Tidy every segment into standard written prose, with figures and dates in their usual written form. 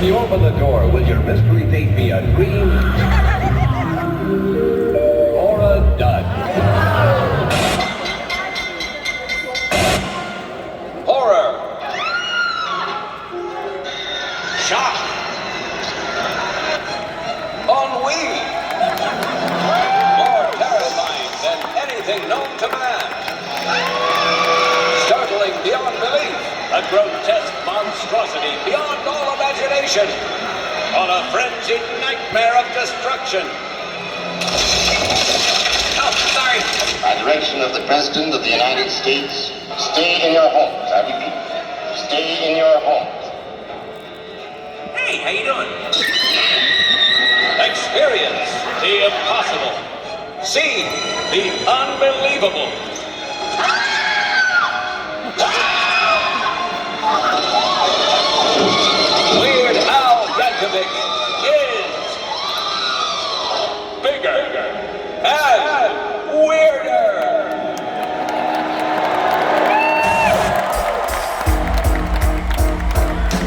When you open the door, will your mystery date be a dream or a dud? Horror. Shock. Ennui. More terrifying than anything known to man. Startling beyond belief. A grotesque monstrosity beyond all imagination. On a frenzied nightmare of destruction. Oh, sorry. By direction of the President of the United States, stay in your homes. I repeat, stay in your homes. Hey, how you doing? Experience the impossible. See the unbelievable. Weird Al Yankovic is bigger and weirder.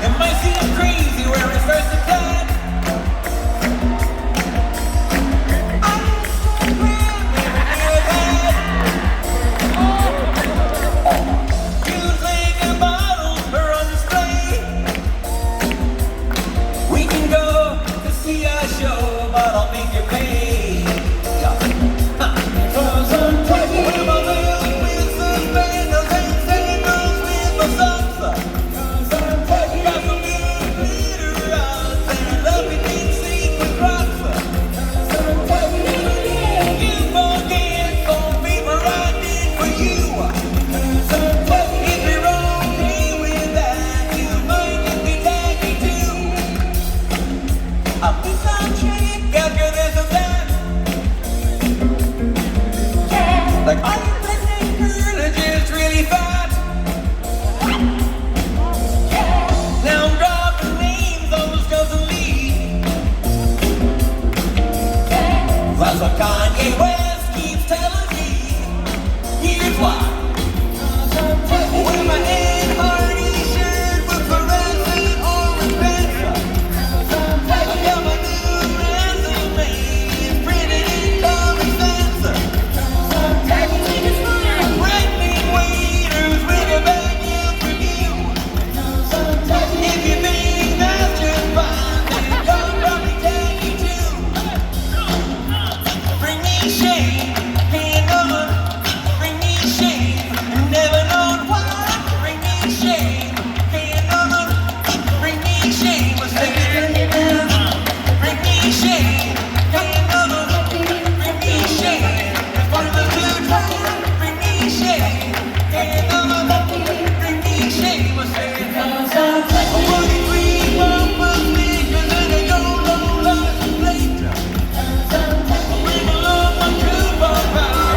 It might seem crazy where it first applied. I'm so glad we never using a bottles are on display. We can go to see our show, but I'll make you pay. Like, are you listening, girl, or just really fat? Now I'm dropping names on those constantly. That's what Kanye West keeps telling me. Here's why. Wear my Ed Hardy shirt with fluorescent orange pencil. I got my new resume printed in Comic Sans. Threatening waiters with a bag in for you. If you think that's just fine, then you'll probably take me too. Bring me shame, can't none. Bring me shame, never known why. Bring me shame, can't none. Bring me shame, I say it. Bring me shame, can't none. Bring me shame, if one of the two tries. Bring me shame, can't none. Bring me shame, I say it. I'm running green bumper stickers and they don't roll out the plate. Bring along my coupon power.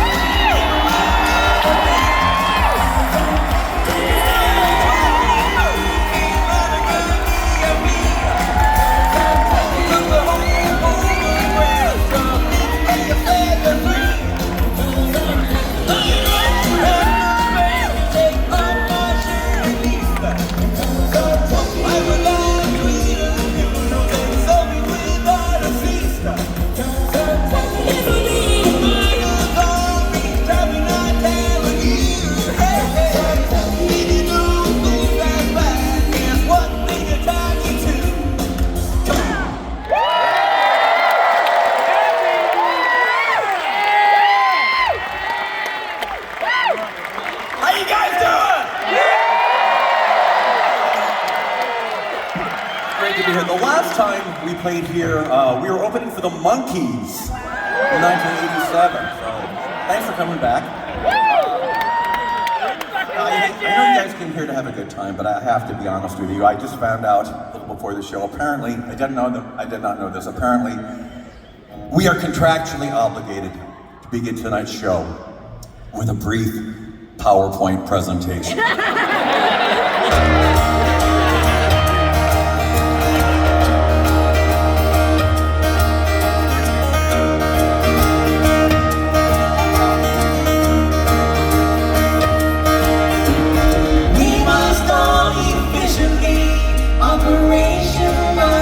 How you guys doing? Great to be here. The last time we played here, we were opening for the Monkees in 1987. So thanks for coming back. I know you guys came here to have a good time, but I have to be honest with you. I just found out a little before the show. Apparently, I did not know this. Apparently, we are contractually obligated to begin tonight's show with a brief PowerPoint presentation. We must all efficiently operationalize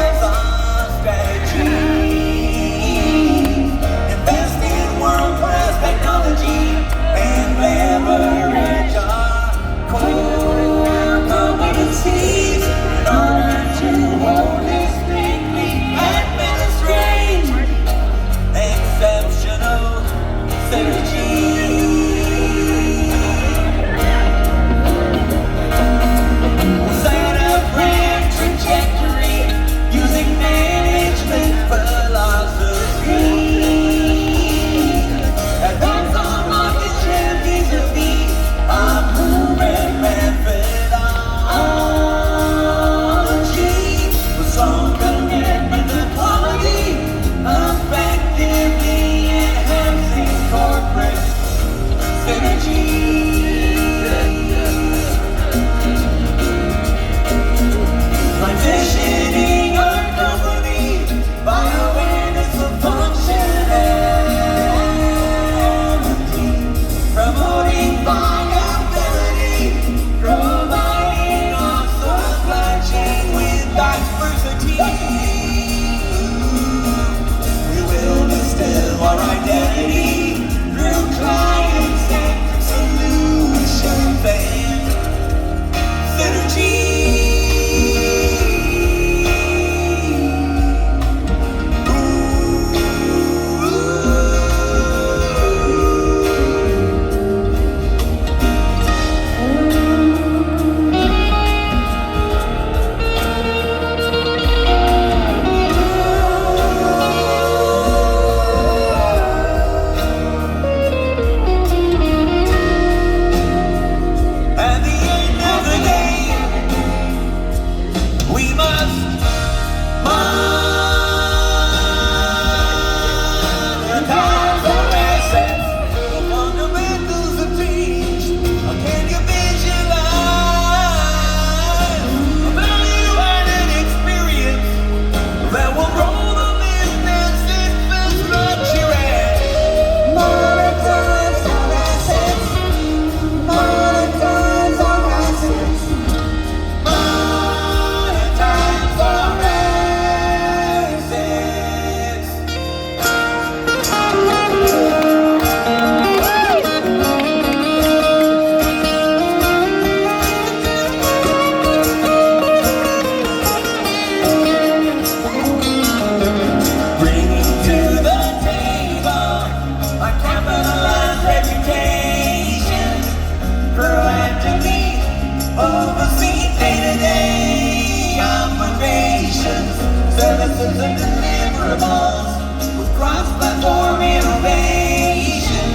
services and deliverables with cross-platform innovation.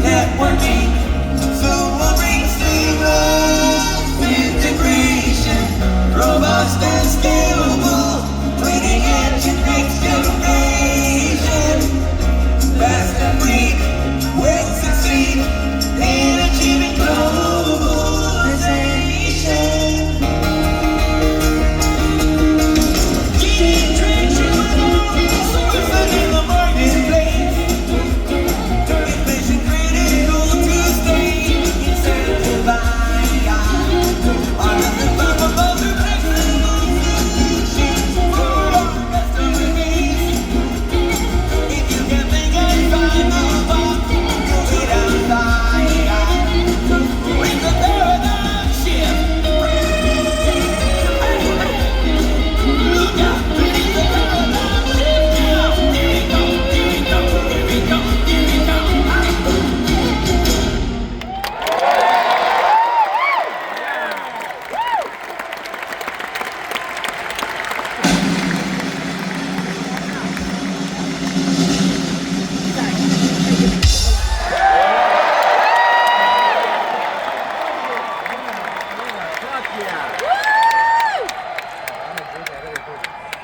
Networking soon will bring seamless integration, robust and scalable, leading edge and next generation. Best of breed will succeed in achieving globalization.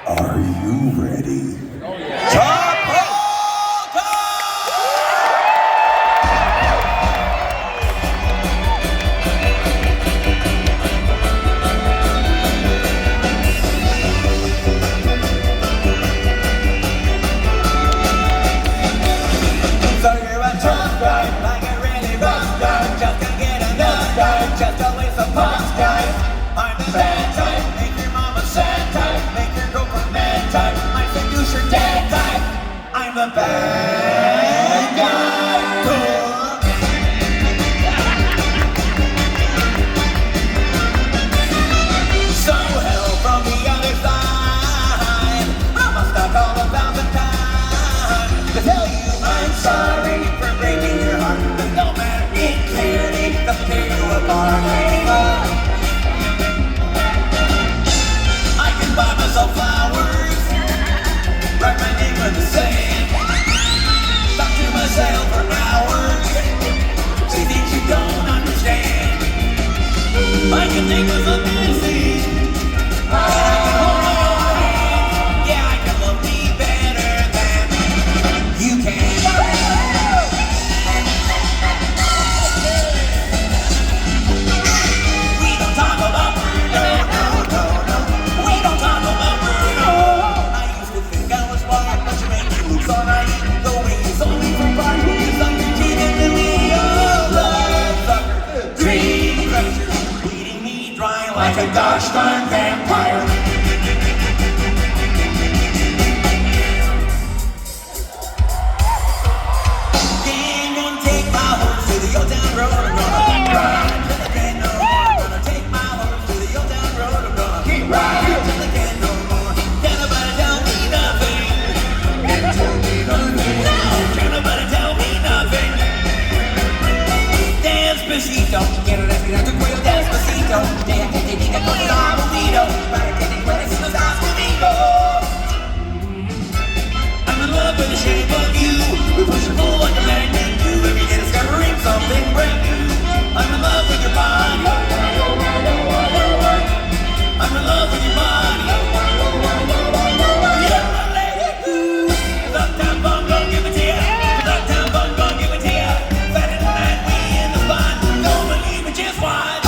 Are you ready? Oh, yeah. Top so you're a tough guy, like a really rough guy. Just can't get enough guy, just always a punk guy. I'm the bad type, make your mama sad type, make your girlfriend mad type, I seduce your dad type. I'm the bad guy. So hell from the other side, I must talk all about the time to tell you I'm sorry. take us a busy. And I can hold your hand. Yeah, I can love me better than you can. We don't talk about Bruno, no. We don't talk about Bruno. I used to think I was smart, but you make me look so naive. The way you sold me for fun, you sucker cheated to me. Oh, love sucker, dream crusher, bleeding me dry like a gosh darn vampire. Gang gonna take my horse to the old town road. I'm gonna ride till the can no more. I'm gonna take my horse to the old town road. I'm gonna keep riding till the can no more. Can't nobody tell me nothing. Can't tell me nothing. No, can't nobody tell me nothing. Despacito, quiero respirar tu cuello despacito. Deja que te diga cosas al oído para que te acuerdes si no estás conmigo. I'm in love with the shape of you. We push and pull like a magnet do. Every day discovering something brand new. I'm in love with your body. I'm in love with your body. You're my lady. The time bomb gon' give it to ya. The time bomb gon' give it to ya. Saturday night we in the spot. Don't believe it, just watch.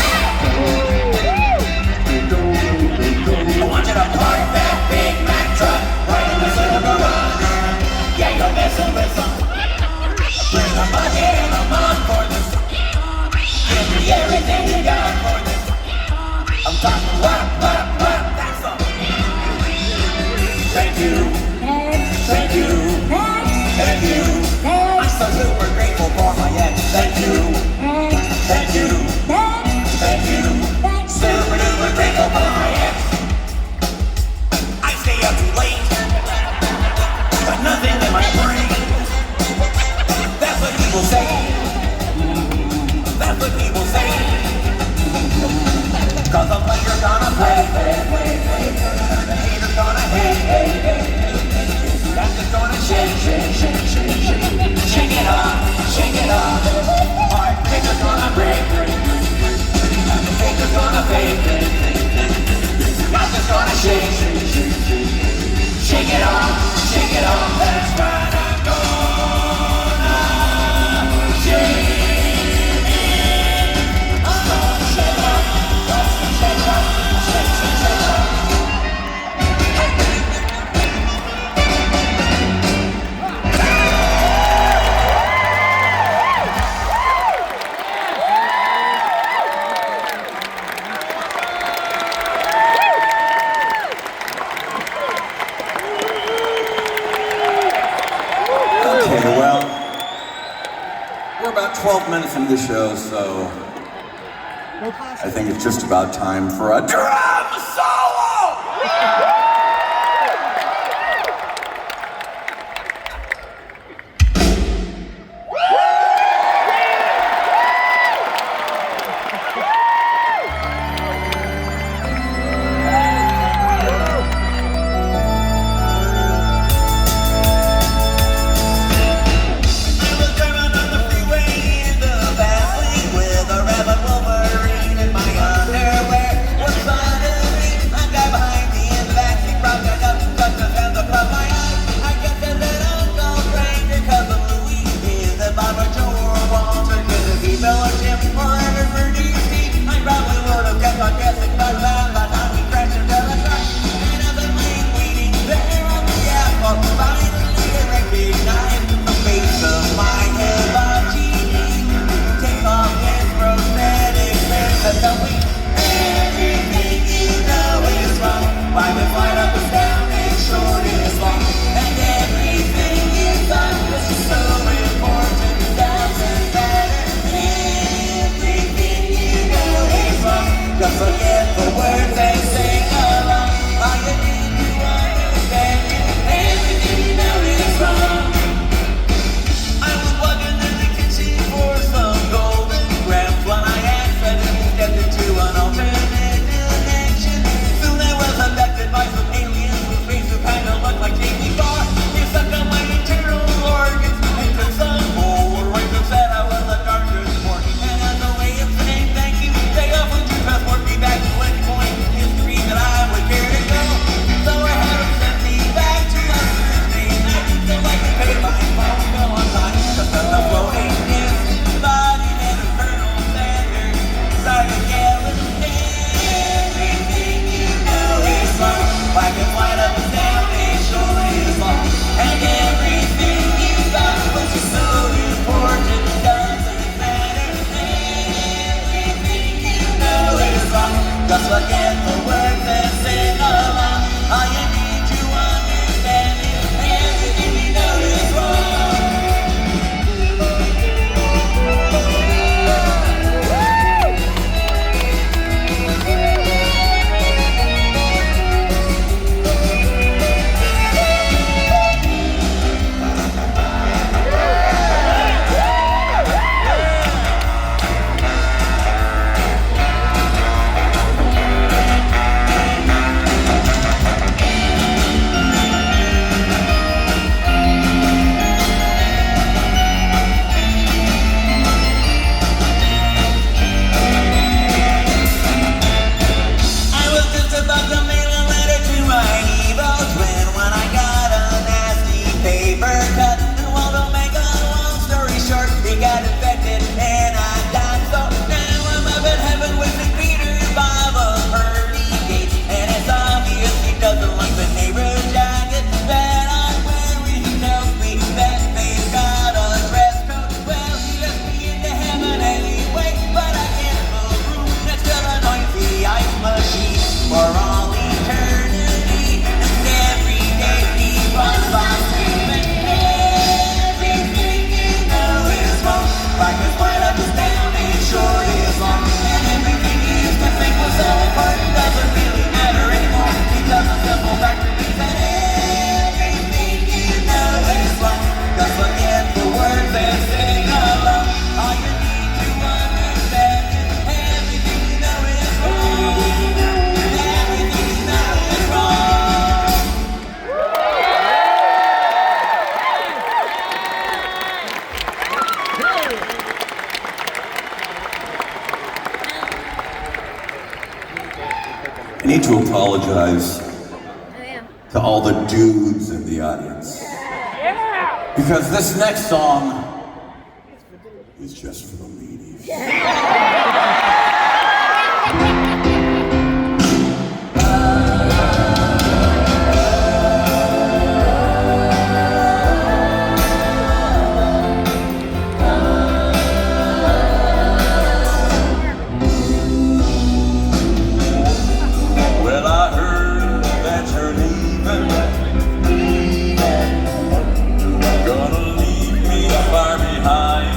I want you to park that Big Mac truck right in the center of the garage. Yeah, you're messing with some. Bring a bucket and a mop for this. Give me everything you got for this. I'm talking whap, that's all. Thank you, thank you, thank you. I'm so super grateful for my ex. Thank you, thank you, thank you. Super duper grateful for my ex. I stay up too late, but nothing in my brain. That's what people say. That's what people say. Cause the player's gonna play. The hater's gonna hate. That's just gonna shake. Shake it off. Heart breaker's gonna break. The faker's gonna fake. That's just gonna shake. Shake it off. That's right, I'm gonna shake it. I'm gonna shake it off. Shake it off. Okay, well, we're about 12 minutes into the show, so I think it's just about time for a drum solo! I was driving on the freeway in the fast lane with a rabid Wolverine in my underwear. What fun to me! I'm guy behind me in the back and sing along. All you need to understand is everything you know is wrong. Everything you know is wrong. I need to apologize to all the dudes in the audience. Because this next song is just for the ladies. Well, I heard that you're leaving. Gonna leave me far behind.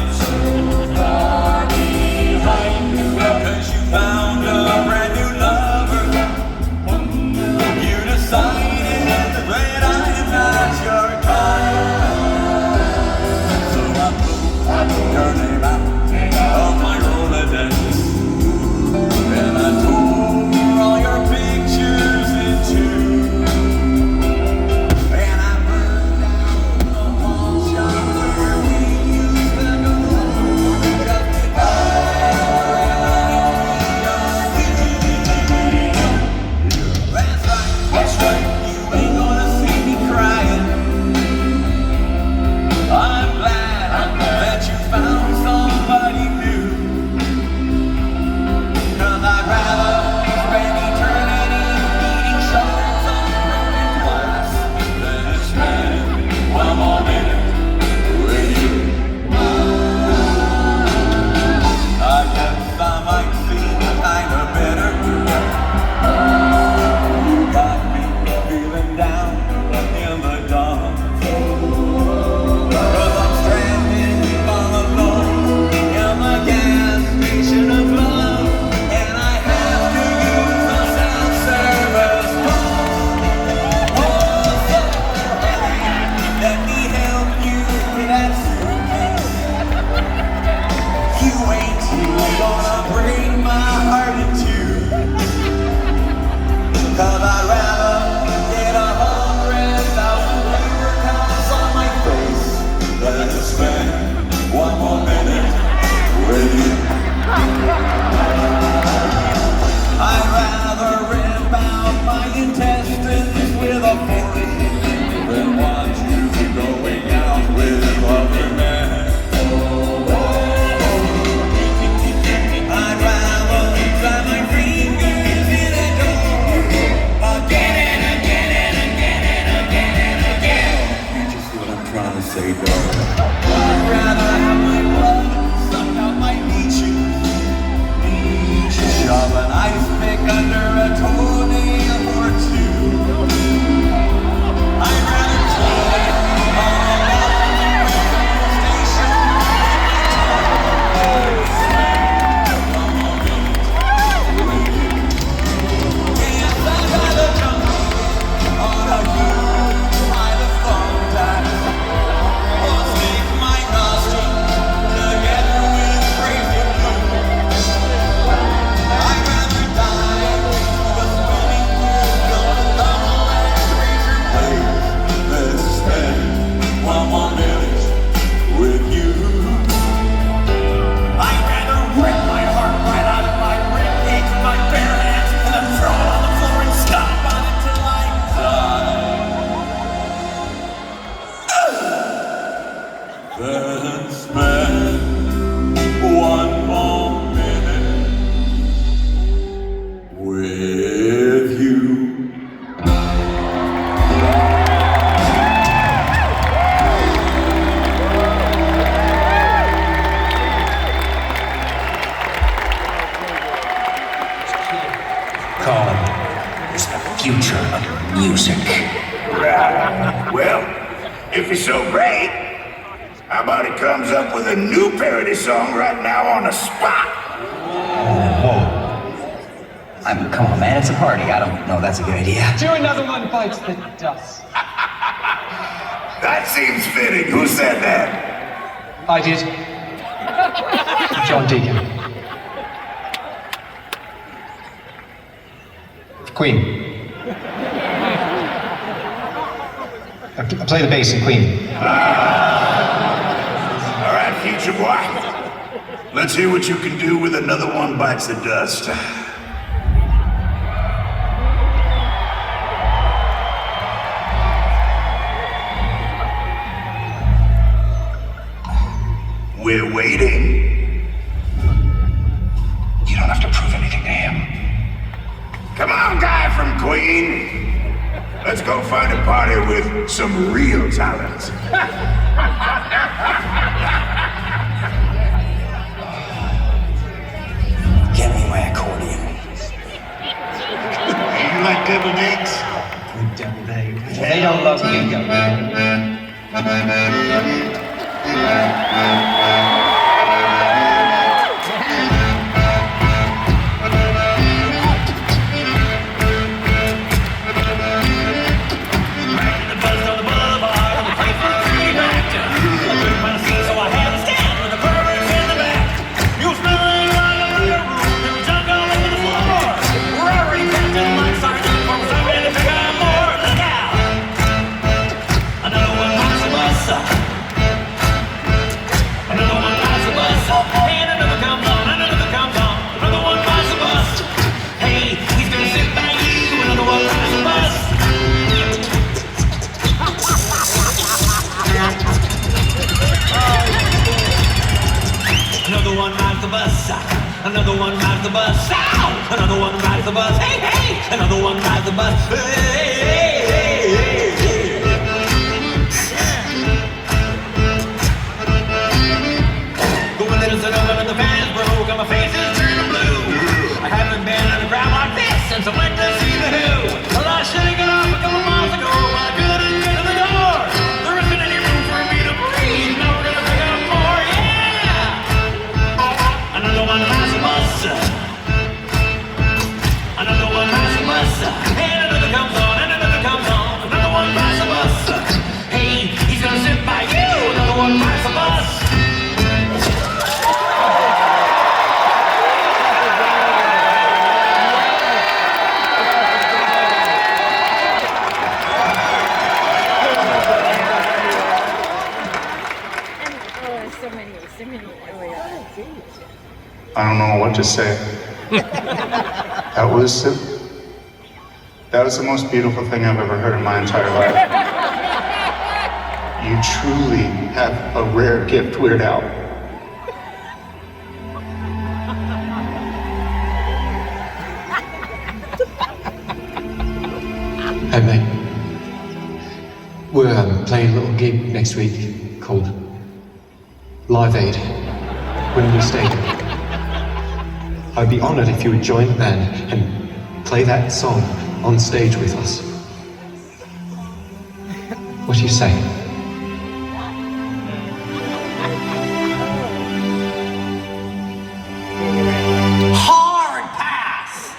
Cause you found a brand new lover. You decided that I'm not your kind. So I blew your name out of my Rolodex. And I tore all your pictures in two. And I burned down the pawn shop where we used to go. Just That's right, you ain't gonna see me crying. I'm glad that you found somebody new. Cause I'd rather spend eternity eating shards on broken glass than spend one more minute with you. I guess I might seem kinda bitter. You got me feeling down in the dumps. Cause I'm stranded all alone in the gas station of love. And I have to use the self-service phone. Oh, so let me help you with that suitcase. You ain't gonna break my heart in two. Cause I'd rather get 100,000 paper cuts on my face than to spend one more minute with you. I'd rather rip out my intestines with a fork than watch you going out with other men. I'd rather slam my fingers in a door again and again and again and again and again. You just see what I'm trying to say, dog. I'd rather have my blood sucked out my peaches. Shove an ice pick under a toenail or two. I'd rather play on a loud station. Yes, I'd rather jump on a huge pile of thumbtacks or stick my nostril together with crazy glue. I'd rather die to a swimming pool filled with double-edged razor blades than to spend one more minute with you. I'd rather rip my heart right out of my ribcage with my bare hands and then throw it on the floor and stomp on it till I die. Then spend one more minute with you. Colin is the future of music. Well, if he's so great, how about he comes up with a new parody song right now on the spot? Come on, man, it's a party. I don't know, that's a good idea. Do another one bites the dust. That seems fitting. Who said that? I did. John Deacon. Queen. I play the bass in Queen. All right, future boy. Let's hear what you can do with Another One Bites the Dust. We're waiting. You don't have to prove anything to him. Come on, guy from Queen. Let's go find a party with some real talent. Get me my accordion. You like deviled eggs? Deviled eggs. They don't love bingo. Another one rides the bus. Ow! Another one rides the bus. Hey, hey! Another one rides the bus. Hey, hey, hey, hey, hey. Going little sit over and the fans broke and my face is turning blue. I haven't been on the ground like this since I went to see the Who. Well, I should have got off a couple miles ago when I couldn't get to the door. There isn't any room for me to breathe. Now we're gonna pick up more. Yeah! Another one rides the bus. Another one rides the bus. And another comes on, and another comes on. Another one rides the bus. Hey, he's gonna sit by you. Another one rides the bus. I don't know what to say. That was the most beautiful thing I've ever heard in my entire life. You truly have a rare gift, Weird Al. Hey mate, we're playing a little gig next week called Live Aid, Wembley Stadium. I'd be honored if you would join the band and play that song on stage with us. What do you say? Hard pass.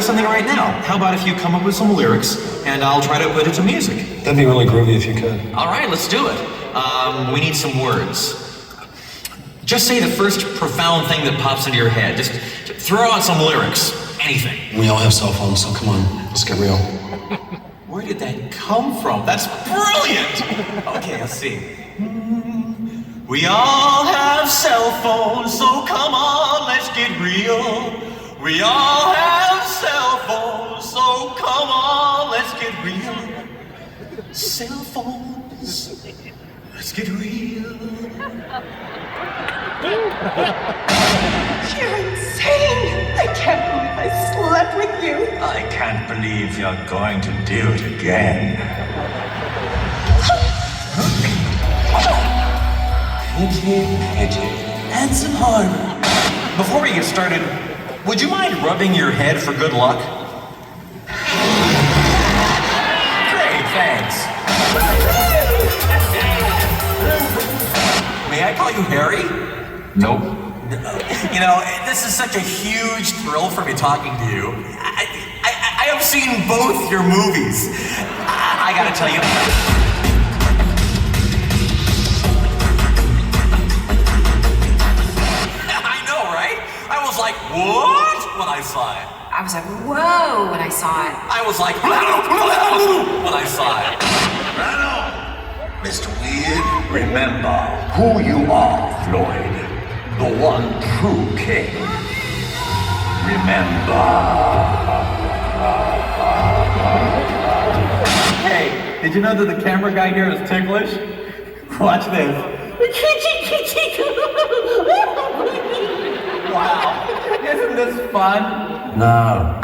something right now. How about if you come up with some lyrics and I'll try to put it to music? That'd be really groovy if you could. All right, let's do it. We need some words. Just say the first profound thing that pops into your head. Just throw out some lyrics. Anything. We all have cell phones, so come on, let's get real. Where did that come from? That's brilliant! Okay, let's see. We all have cell phones, so come on, let's get real. We all have cell phones, so come on, let's get real. Cell phones, let's get real. You're insane! I can't believe I slept with you. I can't believe you're going to do it again. Pity. Handsome Harbor. Before we get started, would you mind rubbing your head for good luck? Great, thanks. May I call you Harry? Nope. You know, this is such a huge thrill for me talking to you. I have seen both your movies. I gotta tell you. I know, right? I was like, what? When I saw it. I was like, whoa, when I saw it. I was like, when I saw it. Mr. Weird, remember who you are, Floyd. The one true king. Remember. Hey, did you know that the camera guy here is ticklish? Watch this. Wow, isn't this fun? No.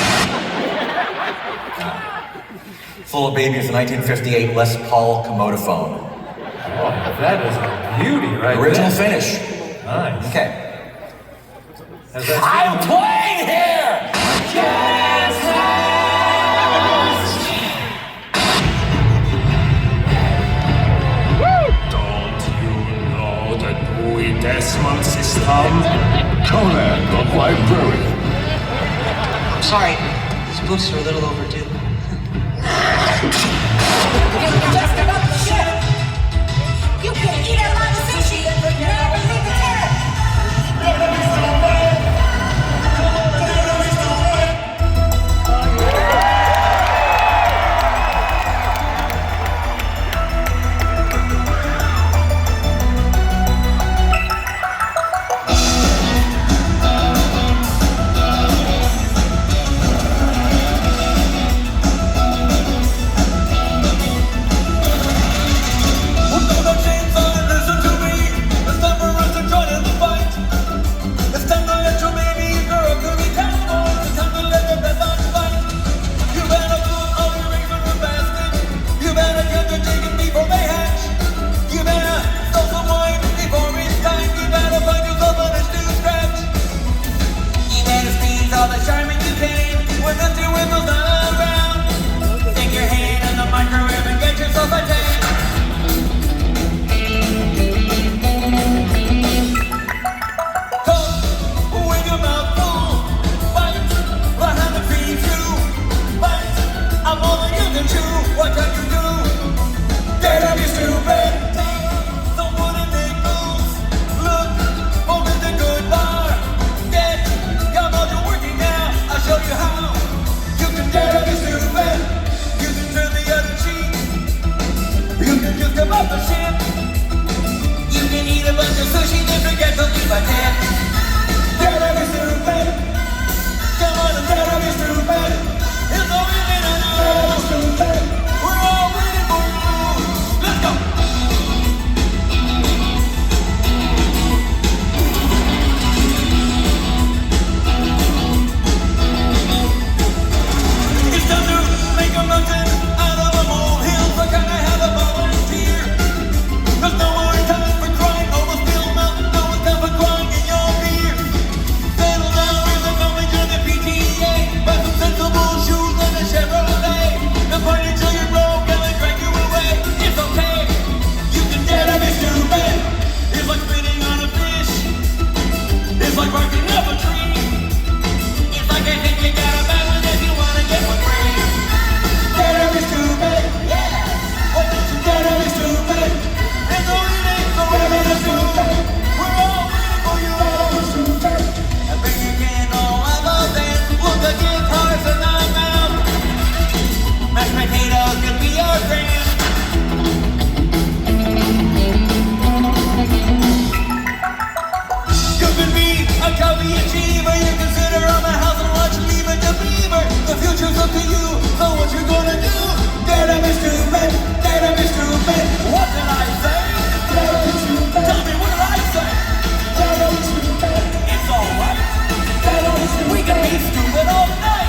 Full of Baby is a 1958 Les Paul Commodophone. Oh, that is a beauty, right? Original there. finish. Nice. Okay. Has that I'm playing here! Don't you know the Dewey Decimal System? Conan, the librarian. I'm sorry, these books are a little overdue. Just about the ship. You can eat a lot of sushi, but never leave the tent. Different haters can be your friends. You could be a copy achiever. You consider on my house and watch Leave It to Beaver. The future's up to you, so what you gonna do? Dare to be stupid, dare to be stupid. What did I say? Tell me, what did I say? It's alright. We can be stupid all night.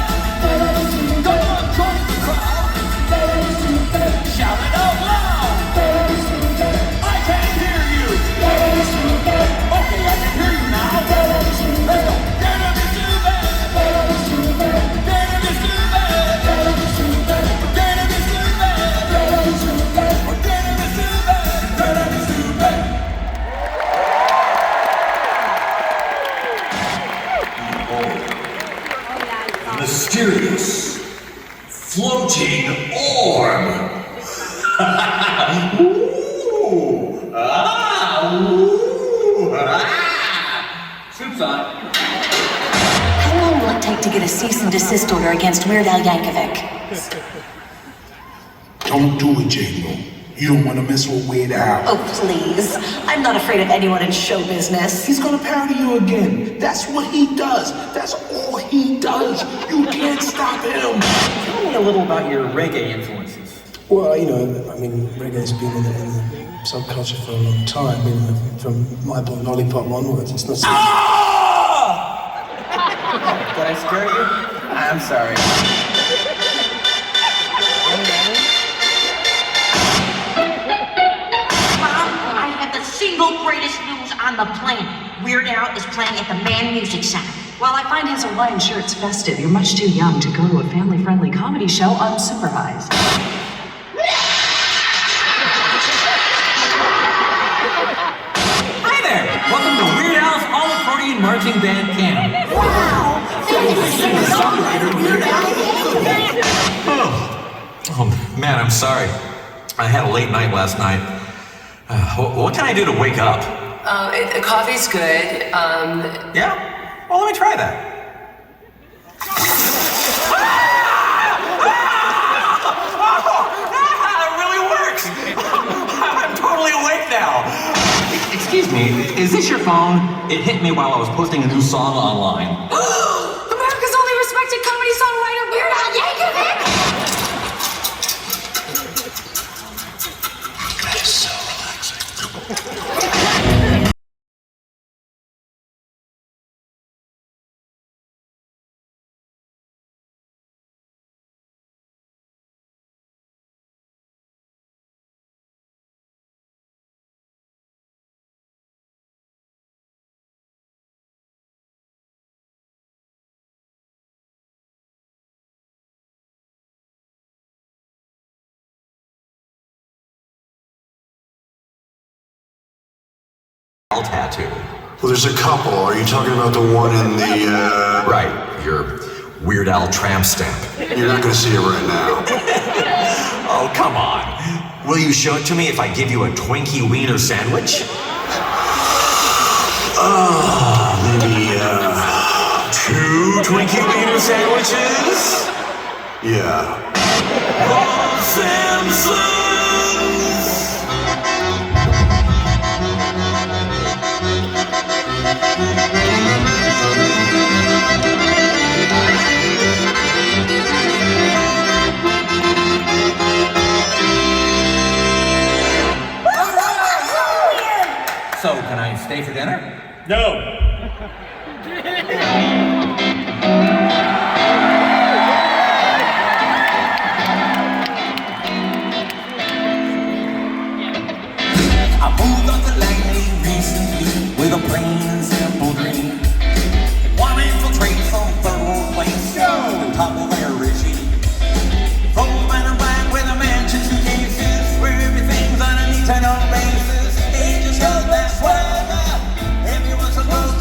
Come on, join the crowd. Shout it out loud. I can't hear you. Okay, I can hear you now. Let's go. Dare to be stupid. Dare to be stupid. Dare to be stupid. Dare to be stupid. Dare to be stupid. Dare to be stupid. Dare to be stupid. Dare to be stupid. Mysterious floating orb. Ooh. Ooh. Soup's on. How long will it take to get a cease and desist order against Weird Al Yankovic? Don't do it, J-Lo. You don't want to mess with Weird Al. Oh, please. I'm not afraid of anyone in show business. He's gonna parody you again. That's what he does. That's all he does. You can't stop him. Tell me a little about your reggae influences. Well, you know, I mean, reggae's been in the subculture for a long time. You know, from My Boy Lollipop onwards. It's not so... Did I scare you? I'm sorry. I have the single greatest news on the planet. Weird Al is playing at the Man Music Center. While I find his Hawaiian shirts festive, you're much too young to go to a family-friendly comedy show unsupervised. Hi there! Welcome to Weird Al's All Accordion Marching Band Camp. Wow! Singer-songwriter Weird Al Yankovic. Oh, man, I'm sorry. I had a late night last night. What can I do to wake up? Coffee's good. Yeah? Well, let me try that. It really works! I'm totally awake now. Excuse me, is this your phone? It hit me while I was posting a new song online. America's only respected comedy songwriter, Weird Al Yankovic! That is so relaxing. Tattoo. Well, there's a couple. Are you talking about the one in the, Right, your Weird Al tramp stamp. You're not gonna see it right now. Oh, come on. Will you show it to me if I give you a Twinkie Wiener sandwich? Maybe, 2 Twinkie Wiener sandwiches? yeah. Oh, Simpsons! So, can I stay for dinner? No. I moved up the lane recently with a plain and simple dream. Want to infiltrate some third place and topple their regime. Roll man and ride with a mansion suitcases where everything's on a need to know basis. They just got that swagger. Everyone's supposed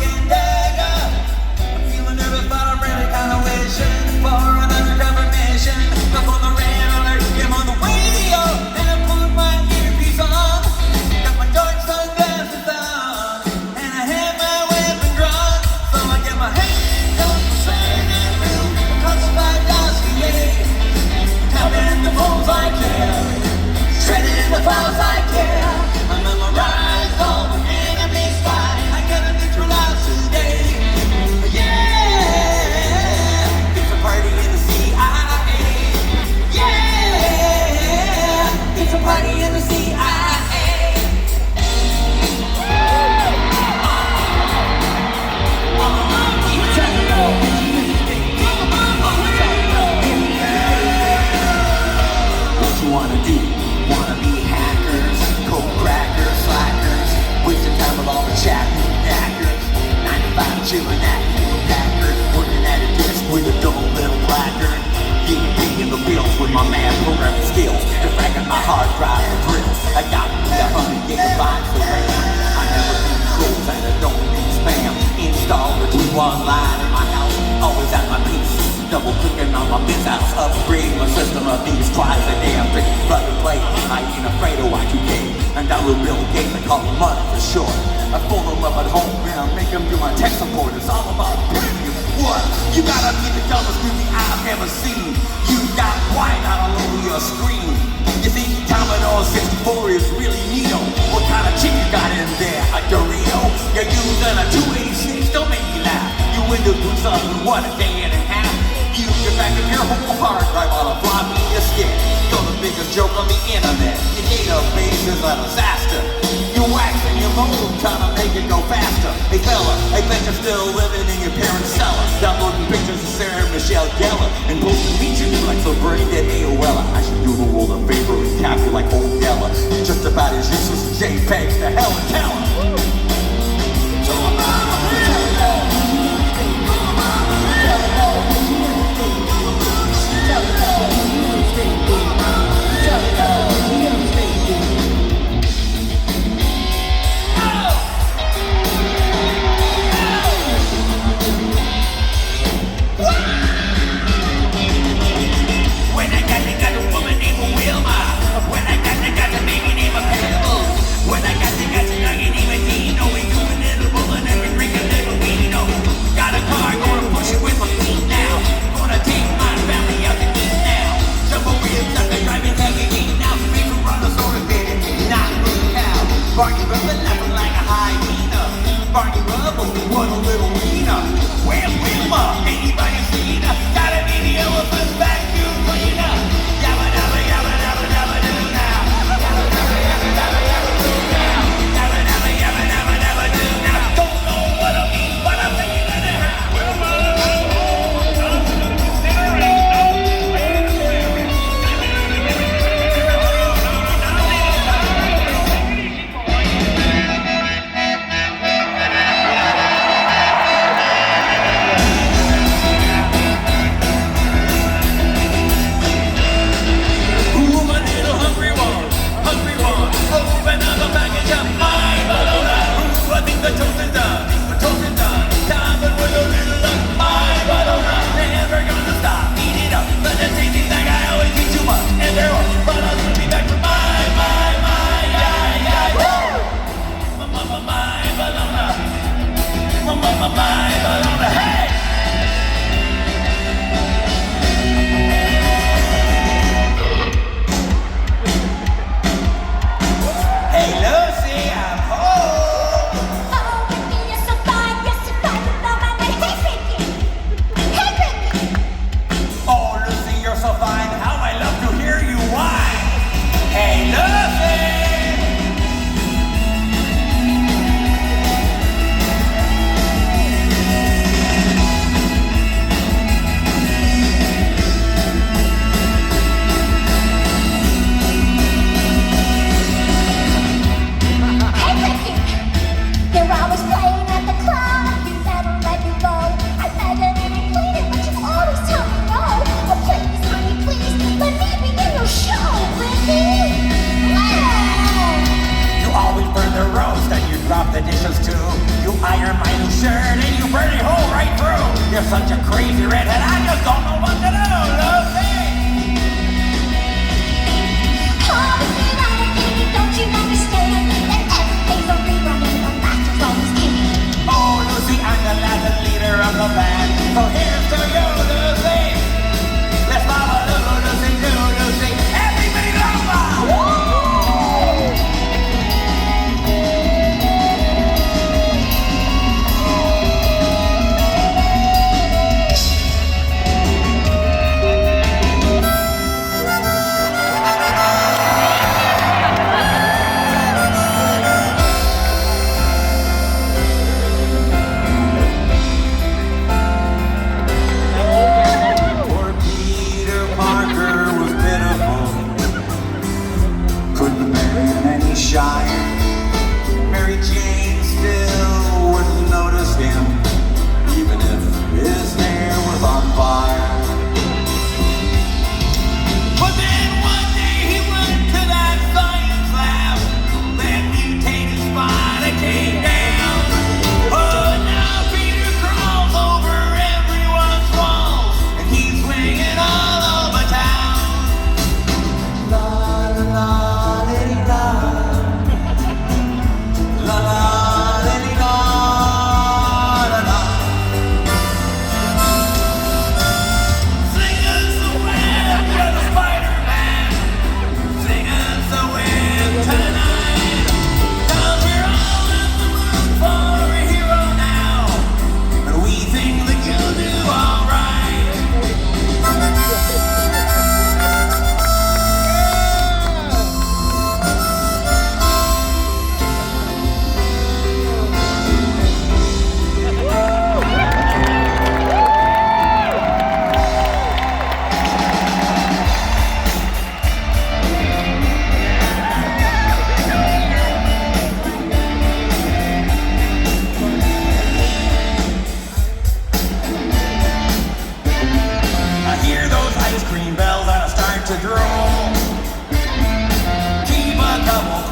my mad programming skills. You're fracking my hard drive for thrills. I got me 100 gigabytes of RAM. I never do trolls and I don't do spam. Install the 2-1 line in my house. Always at my PC. Double clicking on my biz house. Upgrade my system of these twice a day. I'm pretty plug and play. I ain't afraid of Y2K. And download Bill Gates, I call him money for short. I phone him up at home and I make him do my tech support. It's all about premium. What? You gotta be the dumbest movie I've ever seen. You got white all over your screen. You think Commodore 64 is really neato? What kind of chick you got in there? A Dorito? You're using a 286, don't make me laugh. You Windows boot something, what, a day and a half? You get back in your whole hard drive on a floppy disk. You're the biggest joke on the internet. Your database is a disaster. You wax and you mold, trying to make it go faster. Hey fella, I bet you're still living in your parents' cellar, downloading pictures of Sarah Michelle Gellar and posting features like so brain dead AOL. I should do the world a favor and cap you like old Geller. Just about as useless as JPEGs. To hell and tell her. Barney Rubble laughing like a hyena. Barney Rubble, what a little wiener. Where's Wilma? Anybody seen her? Gotta be the elephant vacuum cleaner. Yabba dabba yabba dabba dabba doo now. Yabba dabba yabba dabba yabba doo now. Yabba dabba yabba dabba dabba doo now. Don't know what I mean, but I'm feeling it. The toast is done, the toast is done. Time but with a little luck, my Madonna. Never gonna stop, eat it up. But the tasty thing I always eat too much. And there are, but I'll soon be back with my, Madonna. Hey! Hey, Lucy, I'm home. So fine, how I love to hear you whine. Hey, Lucy! Hey, Ricky! You're always playing at the club. You never let me go. I beg it and I plead it, but you always tell me no. Oh, please, honey, please, let me be in your show, Ricky. You always burn the roast and you drop the dishes too. You iron my new shirt and you burn it hole right through. You're such a crazy redhead, I just don't know what to do, Lucy. Oh, baby, don't you understand that everything's a rerun and the master's always king? Oh, Lucy, I'm the Latin leader of the band. So here's to you, Lucy. Let's love a little Lucy too, Lucy. Everybody love her!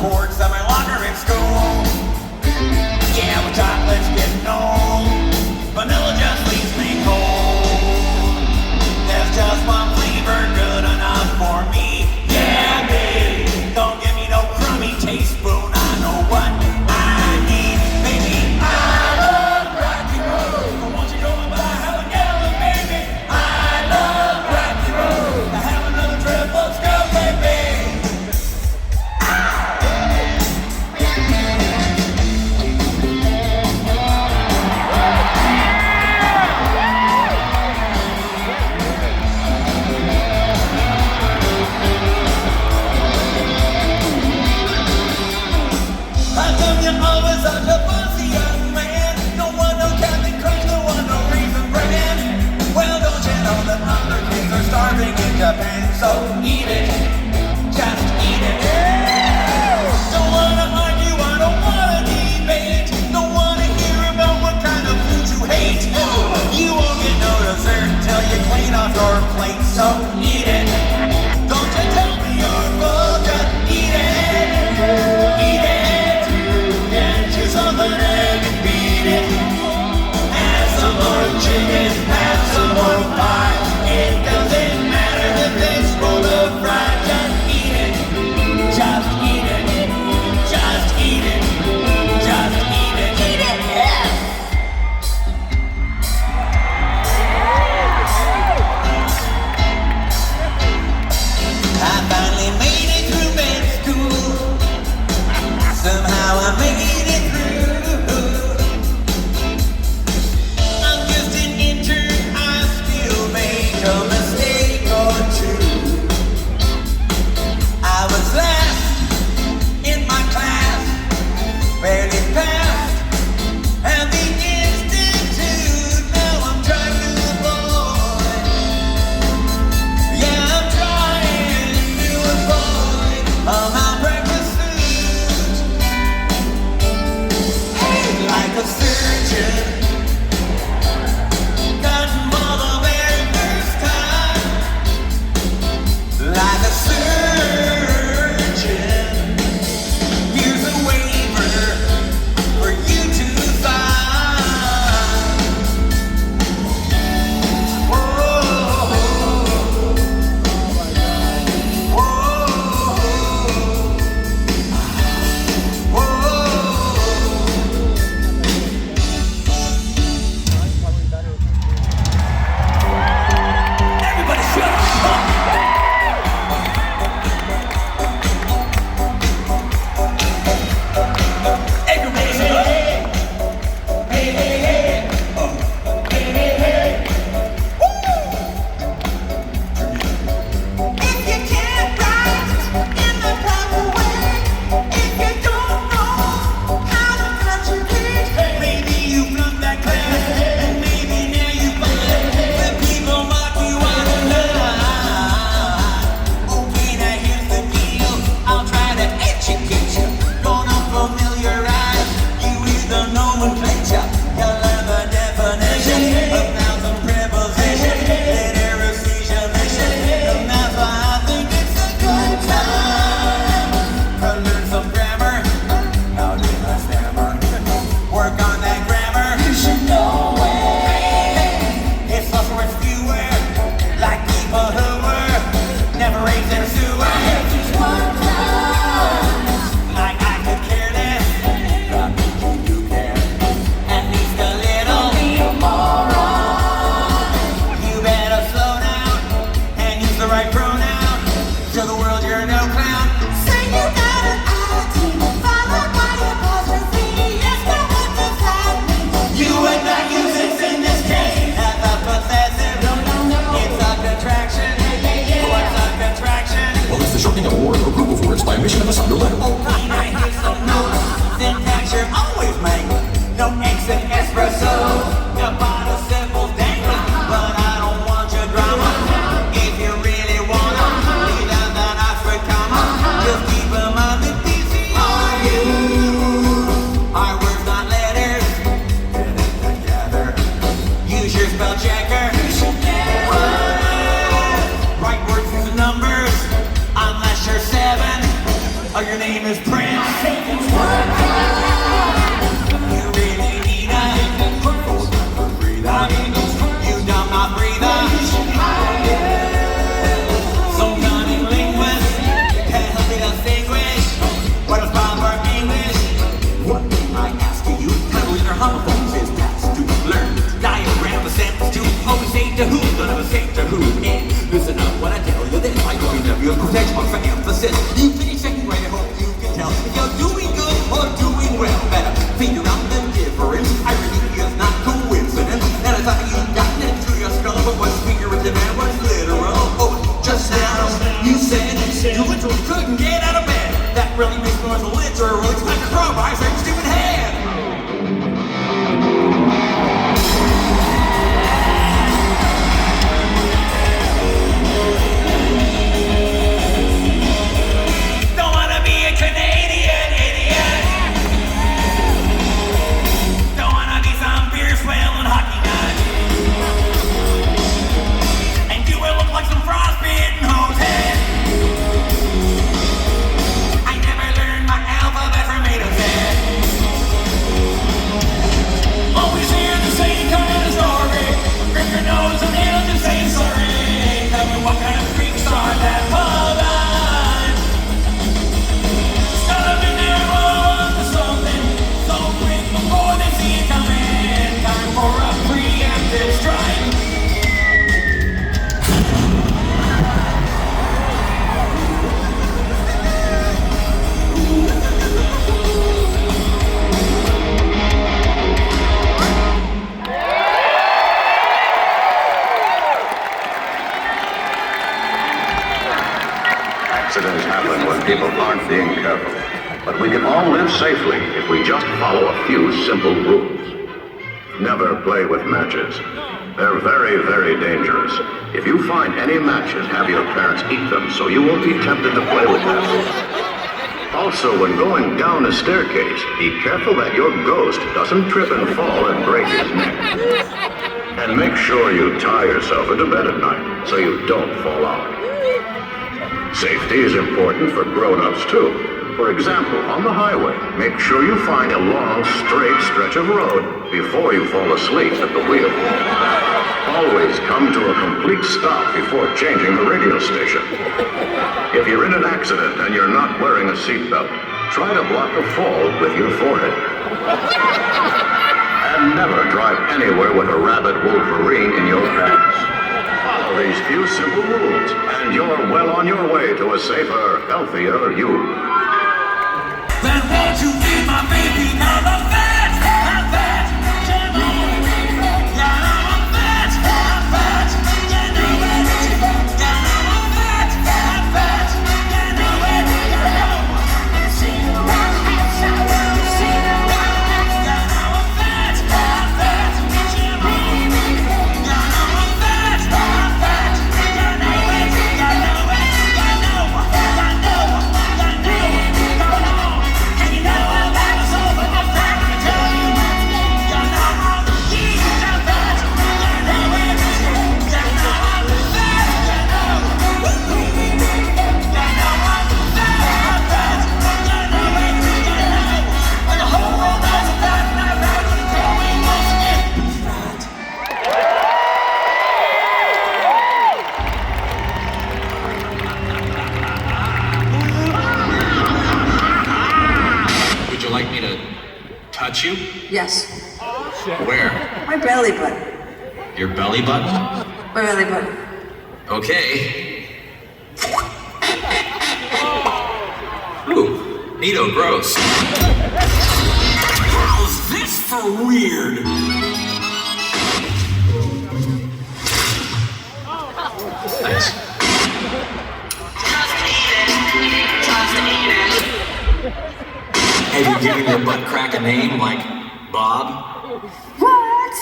ports of my locker in school. Yeah, my chocolate's getting old. Vanilla just leaves me cold. There's just one flavor good enough for me. Yeah, babe. Don't give me no crummy teaspoon. I know what I need, baby. I love rock and roll. Won't you go and buy half a gallon, baby? I love rock and roll. I have another triple scoop, baby. How come you're always such a fussy young man? No one, no Captain Crunch, no one, no Raisin Bran. Well, don't you know that other kids are starving in Japan? So eat it, just eat it. Don't wanna argue, I don't wanna debate. Don't wanna hear about what kind of food you hate. You won't get no dessert till you clean off your plate. So eat it. Don't you tell me you're full, just eat it. Eat it. Get you something egg and beat it. Have some more chicken, have some more pie. It doesn't matter if it's rolled or fried. Just eat it. Just eat it. Just eat it. Just eat it. Eat it. Yeah. I finally made it through med school. Somehow I made it through. I'm just an intern, I still make a mistake or two. I was last in my class, barely passed at the institute. Now I'm trying to avoid. Yeah, I'm trying to avoid a malpractice suit. Like a surgeon, cutting for the very first time. Like a surgeon, here's a waiver for you to sign. Whoa, everybody shut up! Everybody shut up! Hey, hey, hey! Hey, hey, hey! If you can't write in the proper way, if you don't know how to contribute, maybe you flunked that class, and maybe now you find that people mock you out of line. Okay, now here's the deal. I'll try to educate you. Gonna familiarize you with the nomenclature. You'll learn the definition of nouns and prepositions, literacy, mission. And that's why I think it's a good time to learn some grammar. How do I stammer? Work on that grammar. You should know it. It's also worth fewer, like people who were never raised in a sewer. Just one class. Like I could care less. But you care. At least a little. Be a moron. You better slow down and use the right pronoun. Show the world you're no clown. Say you got an attitude followed by apostrophe. Yes, but what does that mean? You would not use it in this case as a possessive. No. It's a contraction. What's a contraction? Well, it's the shortening of a word or group of words by omission of a sound or letter. Okay, now here's some notes. Syntax you're always making. No exit espresso. Your participles dangling. But I don't want your drama. If you really wanna leave out that Oxford comma, just keep them on the PC. Are you? Are words not letters? Get it together. Use your spell checker. Write words with numbers unless you're 7. Your name is Prince. You really need a breather. You dumb not breather. Some cunning linguist can't help me distinguish what is proper English. What I ask of you? Clever or homophones is task to learn. Diagram of sentence to always say to who, none of us say to who. And listen up when I tell you this. I don't know your protection for emphasis. You finish second grade, I hope you can tell if you're doing good or doing well. Better figure out the difference. Irony is not coincidence. And I thought you got it through your skull, but what's figurative and what's literal? Oh, just now you said you literally couldn't get out of bed. That really makes me want to literally expect a crowbar for your stupid head. Don't wanna be a Canadian idiot. Don't wanna be some beer swelling hockey nut. And do it look like some frostbitten hothead. I never learned my alphabet from A to Z. Always hear the same kind of story. Grip your nose and it'll just say sorry. Tell me what kind of freaks are that pub on. Gotta be there on to something so quick before they see it coming. Time for a preemptive strike. Accidents happen when people aren't being careful. But we can all live safely if we just follow a few simple rules. Never play with matches. They're very, very dangerous. If you find any matches, have your parents eat them so you won't be tempted to play with them. Also, when going down a staircase, be careful that your ghost doesn't trip and fall and break his neck. And make sure you tie yourself into bed at night so you don't fall out. Safety is important for grown-ups too. For example, on the highway, make sure you find a long, straight stretch of road before you fall asleep at the wheel. Always come to a complete stop before changing the radio station. If you're in an accident and you're not wearing a seatbelt, try to block a fall with your forehead. And never drive anywhere with a rabid wolverine in your pants. Follow these few simple rules, and you're well on your way to a safer, healthier you. Then won't you be my baby? Now I'm fat, I'm fat, come on. Yeah, I'm fat, I'm fat, you know it. Yeah, I'm fat, I'm fat, you know it. See you around the house, I will see you around. Yeah, I'm fat, I'm fat, come on. Yeah, I'm fat, I'm fat, you know it. You know it, you know, you know, you know, come on. And you know I'm fat, so I'm fat to tell you. You know I'm huge, I'm fat, you know it. You know I'm fat, you know. You know I'm fat, you know it, you know. And the whole world knows I'm fat, and I'm fat, and it's growing once again. Would you like me to touch you? Yes. Where? My belly button. Your belly button? My belly button. Okay. Ooh, neato, gross. How's this for weird? Thanks. Have you given your butt crack a name like Bob? What?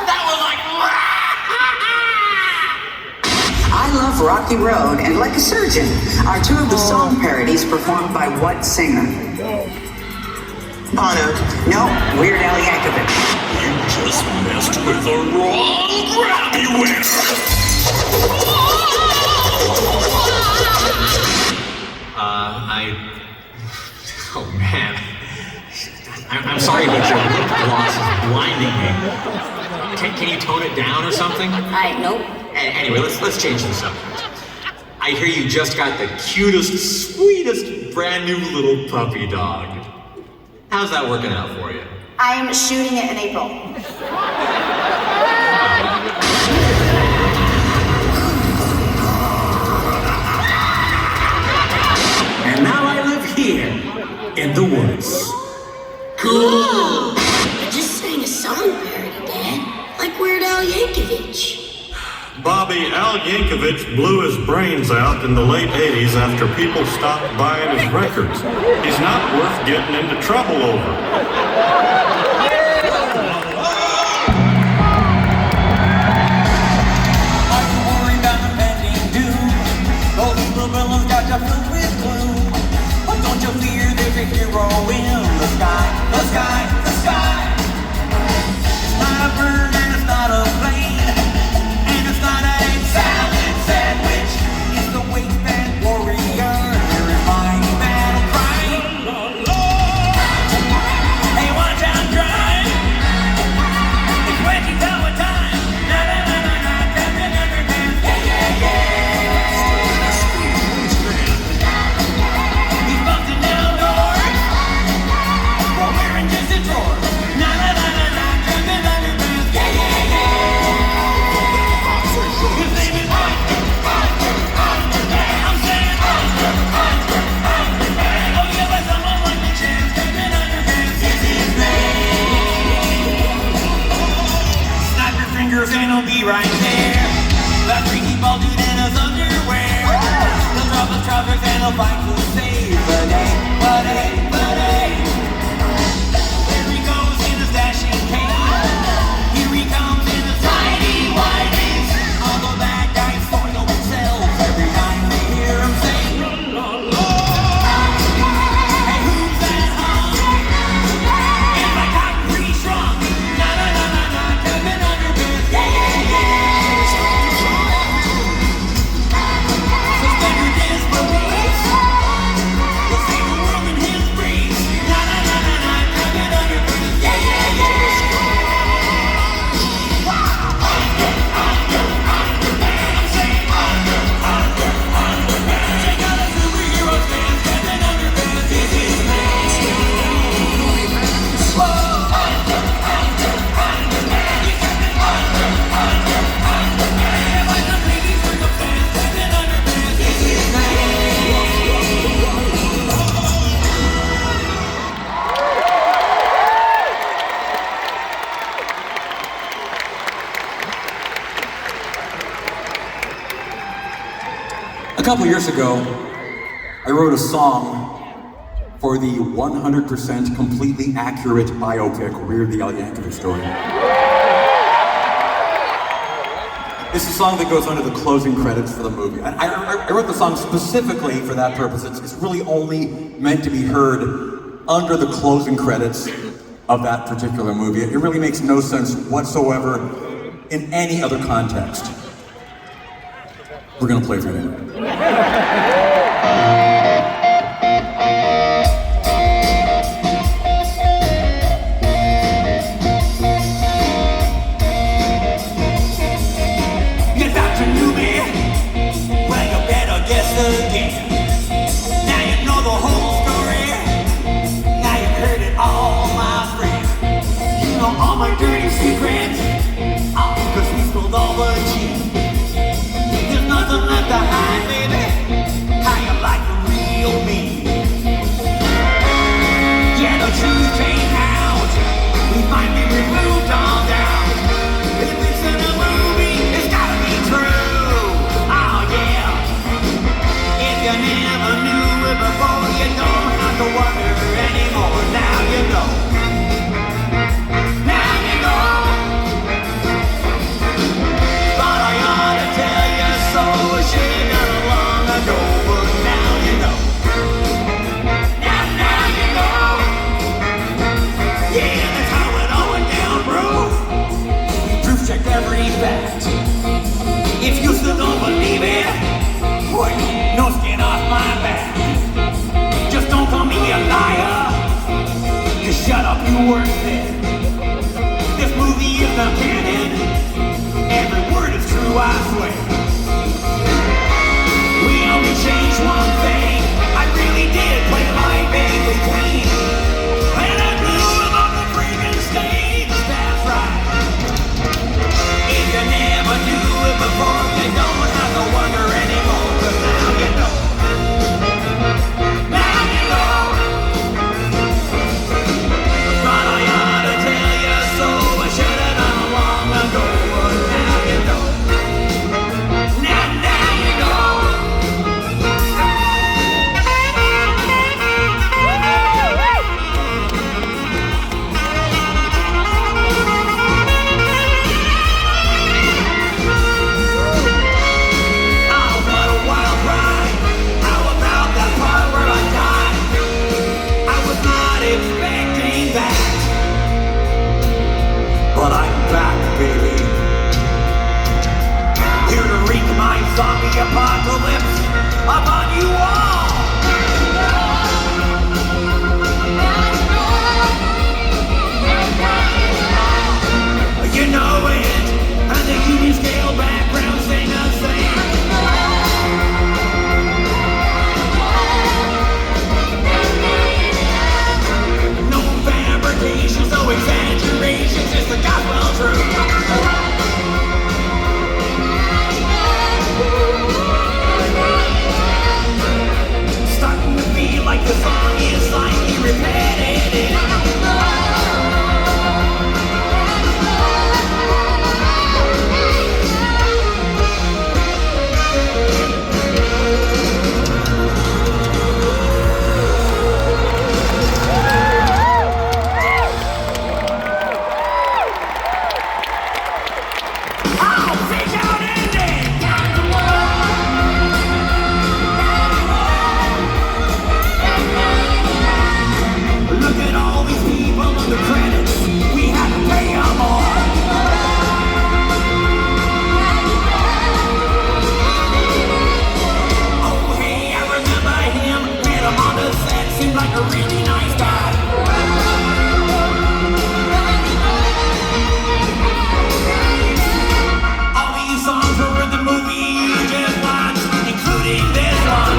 That was like. I Love Rocky Road and Like a Surgeon are two of the song parodies performed by what singer? Bono. No, Weird Al Yankovic. You just messed with the wrong Grammy winner. Oh man. I'm sorry, but your lip gloss is blinding me. Can you tone it down or something? Nope. Anyway, let's change the subject. I hear you just got the cutest, sweetest, brand new little puppy dog. How's that working out for you? I am shooting it in April. And now I live here, in the woods. Cool. I just sang a song parody, Dad. Like Weird Al Yankovic. Bobby, Al Yankovic blew his brains out in the late 80s after people stopped buying his records. He's not worth getting into trouble over. Are you worried about the pending doom? Those little villains got you filled with gloom. But don't you fear, there's a hero in the sky, the sky, the sky. It's not a bird and it's not a plane, and it's not a salad sandwich. It's the wasteland warrior. Here is my battle cry. Hey, watch out, drive. It's wedgie tower time. Na na na na na, Captain Underpants. Yeah, yeah, yeah. He's busting down doors while wearing just a drawer. Na na na na na, Captain Underpants. Yeah, yeah, yeah. His name is I'm saying oh yeah, but someone like the chance. Captain Underpants is his name. Snap your fingers and he'll be right there. That freaky bald dude in his underwear. He'll drop his trousers and he'll fight to save the day. But hey, there he goes in his dashing cane. Here he comes in his tidy whities. Although that guy spoil themselves every time they hear him sing. Hey, who's that hum? Is my cotton pretty strong? Na na na na na, Captain Underpants. Yeah, yeah, yeah. Suspend your disbelief. We'll save the world in his breeze. Na na na na na, Captain Underpants. Yeah, yeah, yeah. I'm saying check out a superhero dance. Captain Underpants is his name. Whoa. Yeah, by some crazy circumstance, Captain Underpants is his name. A couple years ago, I wrote a song for the 100% completely accurate biopic Weird Al Yankovic Story. It's a song that goes under the closing credits for the movie. I wrote the song specifically for that purpose. It's really only meant to be heard under the closing credits of that particular movie. It really makes no sense whatsoever in any other context. We're gonna play for you. You thought you knew me? Well, you better guess again. Now you know the whole story. Now you've heard it all, my friend. You know all my dirty secrets. Oh, 'cause we spilled all the cheese. There's nothing left to hide, baby. How you like the real me? Yeah, the truth came out. We finally removed all doubt. If it's in a movie, it's gotta be true. Oh yeah. If you never knew it before, you don't have to wonder anymore. Now you know. Now you know. Thought I ought to tell you so. I should've done it long ago, but now you know. Now you know. Yeah, that's how it all went down, bro. We proof checked every fact. If you still don't believe it, boy, no skin off my back. worth it. This movie is not canon. Every word is true, I swear. We only changed one thing. I really did play my baby queen. And I blew him on the freaking stage. That's right. If you never knew it before, you don't have to wonder anymore. 'Cause now you know. Now you know. But I ought to tell you so. I should have done long ago. But now you know. Now you know. Oh, what a wild ride. How about that part where I died? I was not expecting that. But I'm back, baby. Here to wreak my zombie apocalypse upon you all. You know it, and the Union scale background sing the same. No fabrications, no exaggerations, it's the gospel truth. Starting to feel like the song is slightly repetitive. Look at all these people on the credits. We had to pay them all. Oh, hey, I remember him. Met him on the set. Seemed like a really nice guy. All these songs were in the movie you just watched, including this one.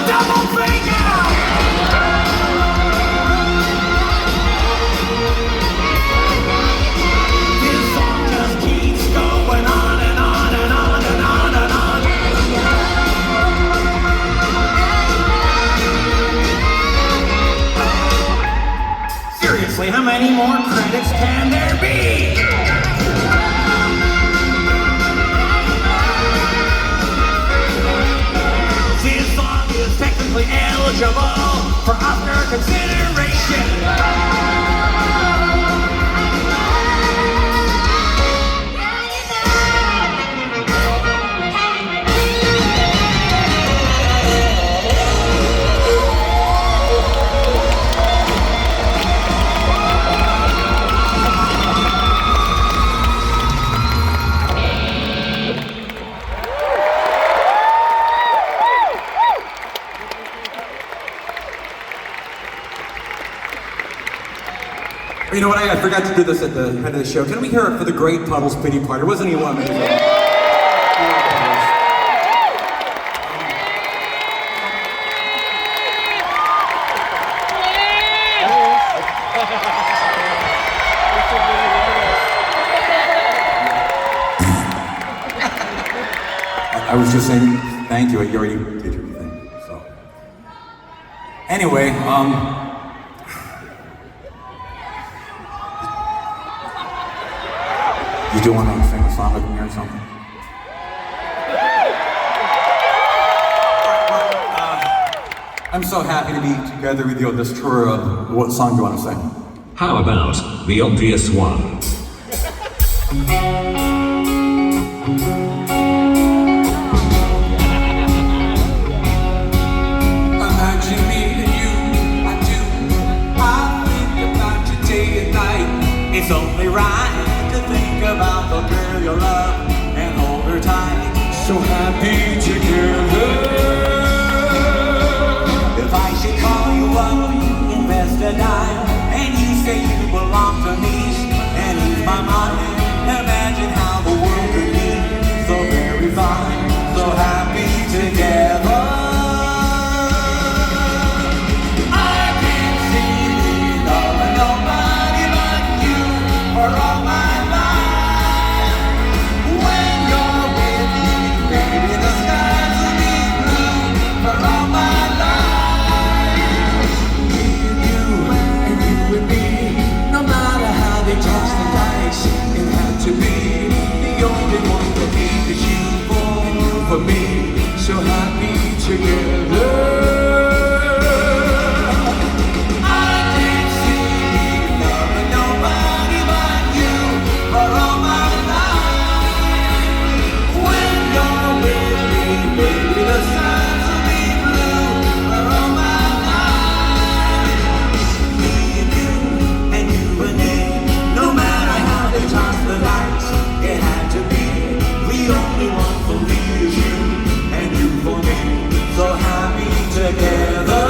Double finger! This song just keeps going on and on and on and on and on. Seriously, how many more credits can there be? This song is technically eligible for Oscar consideration. You know what? I forgot to do this at the end of the show. Can we hear it for the great Puddles Pity Party? Wasn't he amazing? I was just saying thank you. You already did your thing. So anyway, you do want to sing a song with me or something? I'm so happy to be together with you on this tour. What song do you want to sing? How about the obvious one? right to think about the girl you love and hold her tight. So happy together. If I should call you up, invest a dime, and you say you belong to me, and ease my mind, imagine how the world could be so very fine, so happy together. I can't see me loving nobody but you for all my life. When you're with me, baby, the skies will be blue for all my life. Me and you and me, no matter how they toss the dice, it had to be the only one for me, 'cause you fall for me, so happy together. I can't see me loving nobody but you for all my life. When you're with me, baby, the skies will be blue for all my life. Me and you and me, no matter how they toss the dice, it had to be the only one for me is you and you for me, so happy together.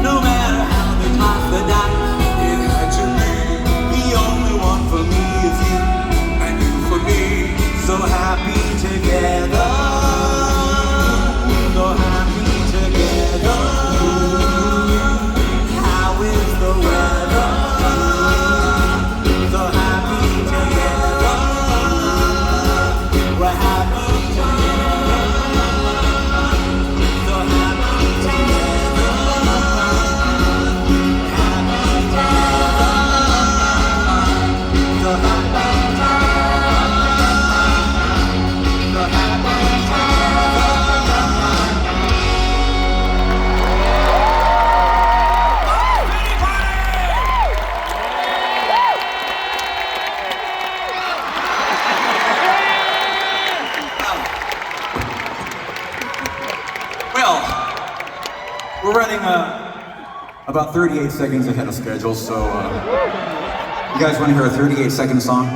No matter how they toss the dice, it had to be the only one for me is you and you for me, so happy together, so happy together. How is the weather? So happy together. We're happy together. So happy together. Well, we're running about 38 seconds ahead of schedule, so you guys want to hear a 38-second song?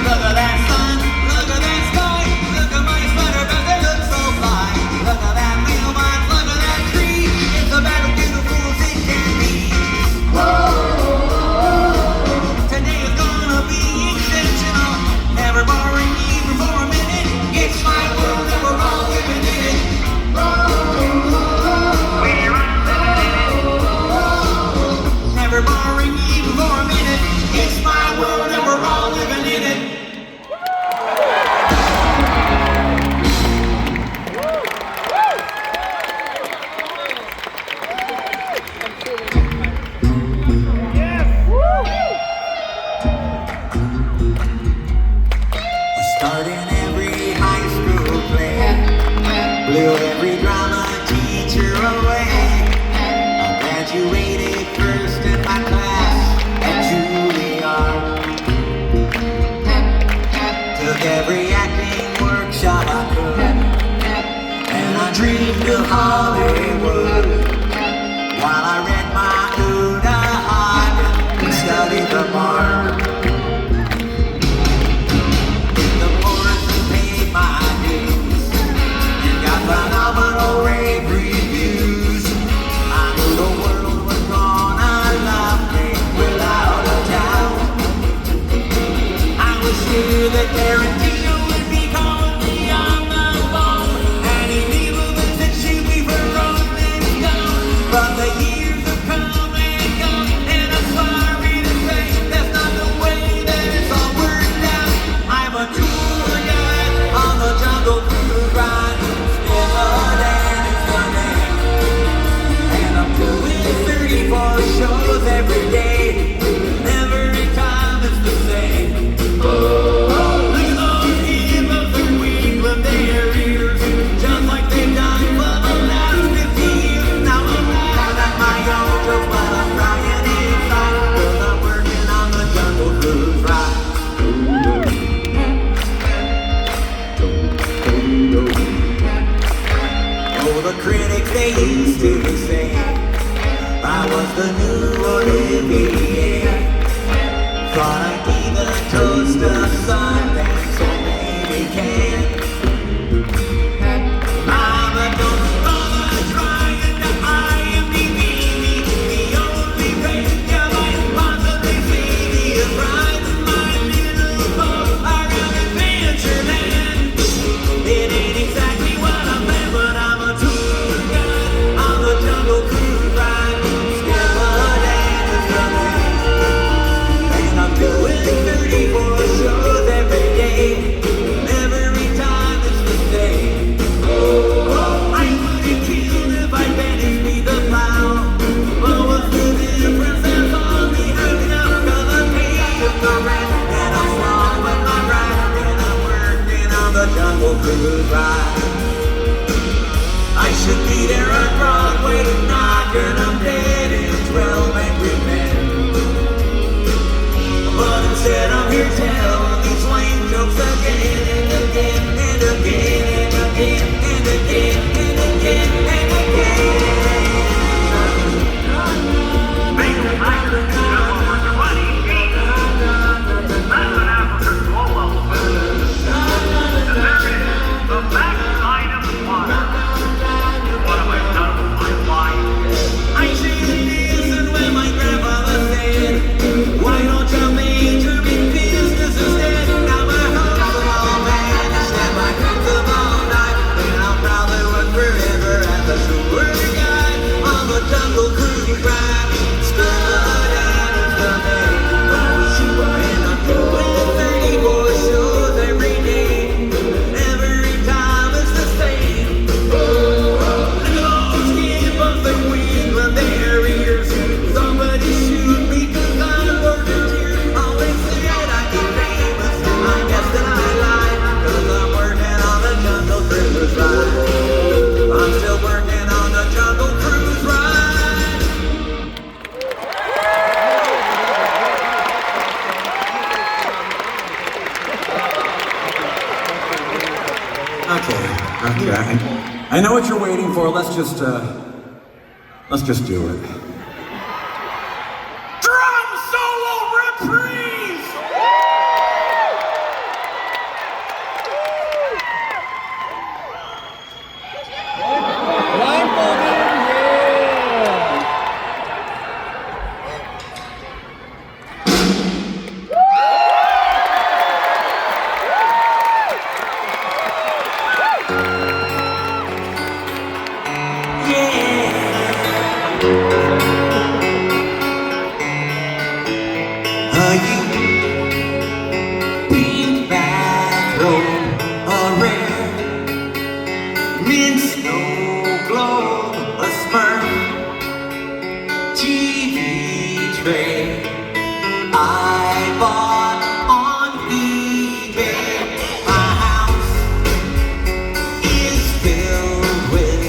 Look at that sun, look at that sky, look at my sweater, but they look so fly. Look at that mailbox, look at that tree, it's about as beautiful as it can be. Today is gonna be exceptional, never boring even for a minute. It's my world and we're all living in it. We're do the same. I was the new Olivia. Thought I'd be the toast of Sunday, so maybe can. Mama, don't bother trying to IMDb me. The only way you might possibly see me is riding my little boat around Adventureland. It ain't exactly what I meant, but I'm a tour guide on the Jungle Cruise ride. Skeleton is the name, and I'm doing 34 shows every day. Every time it's the same. Oh, I wouldn't kill if I banished me the clown. But what's the difference? There's only enough of the pay of the rent, and I'm strong with my ride, and I'm working on the Jungle Cruise ride. I should be there on Broadway knocking I'm dead in 12 Angry Men. But instead I'm here telling these lame jokes again and again and again and again and again and again and again. I say this and when my grandfather said, why don't you major in business instead? Now my hustle all vanished and my crystal all died, and I'll probably work forever as a tour guide on the Jungle Cruise ride. Skeleton is the name, and I'm doing 34 shows every day. Every time it's the same. Look at those skin bumps they win when their ears. Somebody shoot me 'cause I'm working here. Always said I'd be famous. I guess that I lied, 'cause I'm working on the Jungle Cruise ride. I'm still working on the Jungle Cruise ride. Okay. I know what you're waiting for. Let's just do it. Drum solo reprise! I bought on eBay. My house is filled with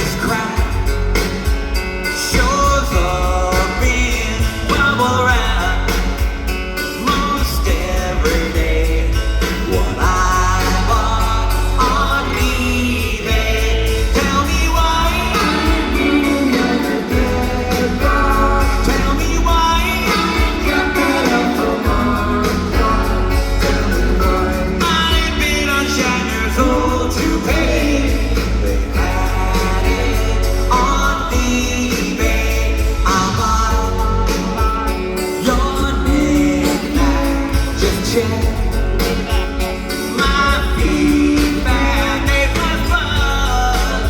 its crap. Shows up in bubble wrap most every day. What I bought on eBay. Tell me why. Tell me why. I've been on Shatner's old toupee. They had it on eBay. I bought your knick-knack. Just check my feedback. They fuss.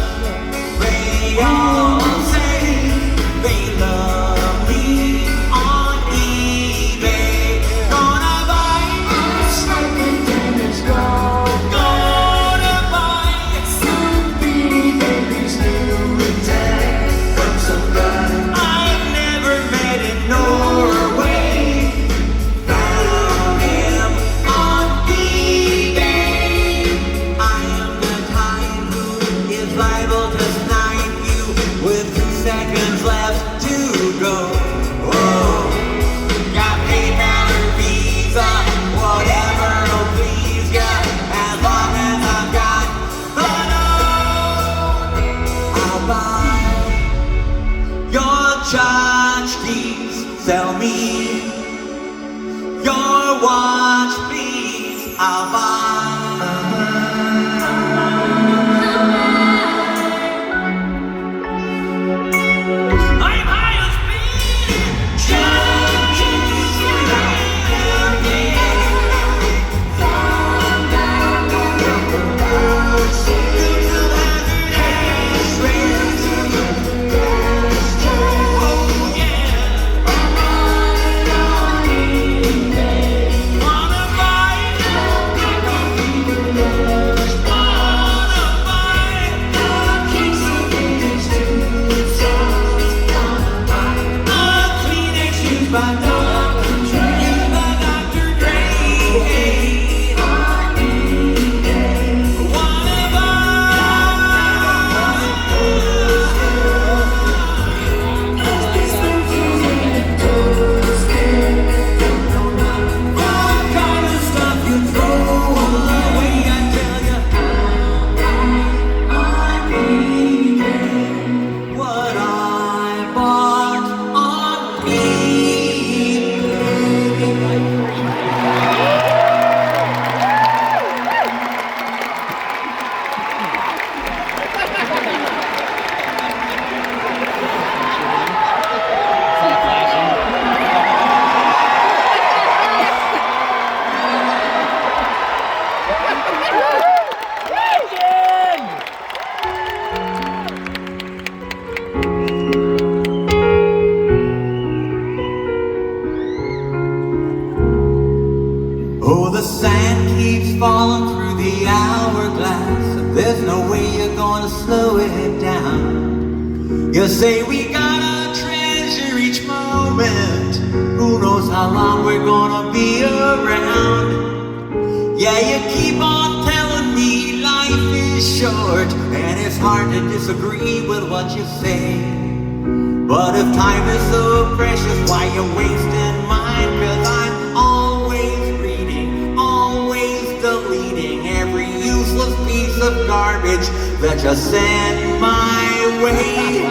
They all say they love me on eBay. Gonna buy Gonna buy some pretty babies new attack from some guy I've never met in Norway. Found him on eBay. I am the type who is liable to snipe you with 2 seconds left to go. Whoa. Got PayPal or Visa, whatever will please ya, as long as I've got the dough. I'll buy sell me your watch, please. I'll buy. I'm high as speed, junkies Oh, the sand keeps falling through the hourglass, and there's no way you're gonna slow it down. You say we gotta treasure each moment. Who knows how long we're gonna be around? Yeah, you keep on telling me life is short, and it's hard to disagree with what you say. But if time is so precious, why you wasting mine? 'Cause I'm always reading, always deleting every useless piece of garbage that you send my way.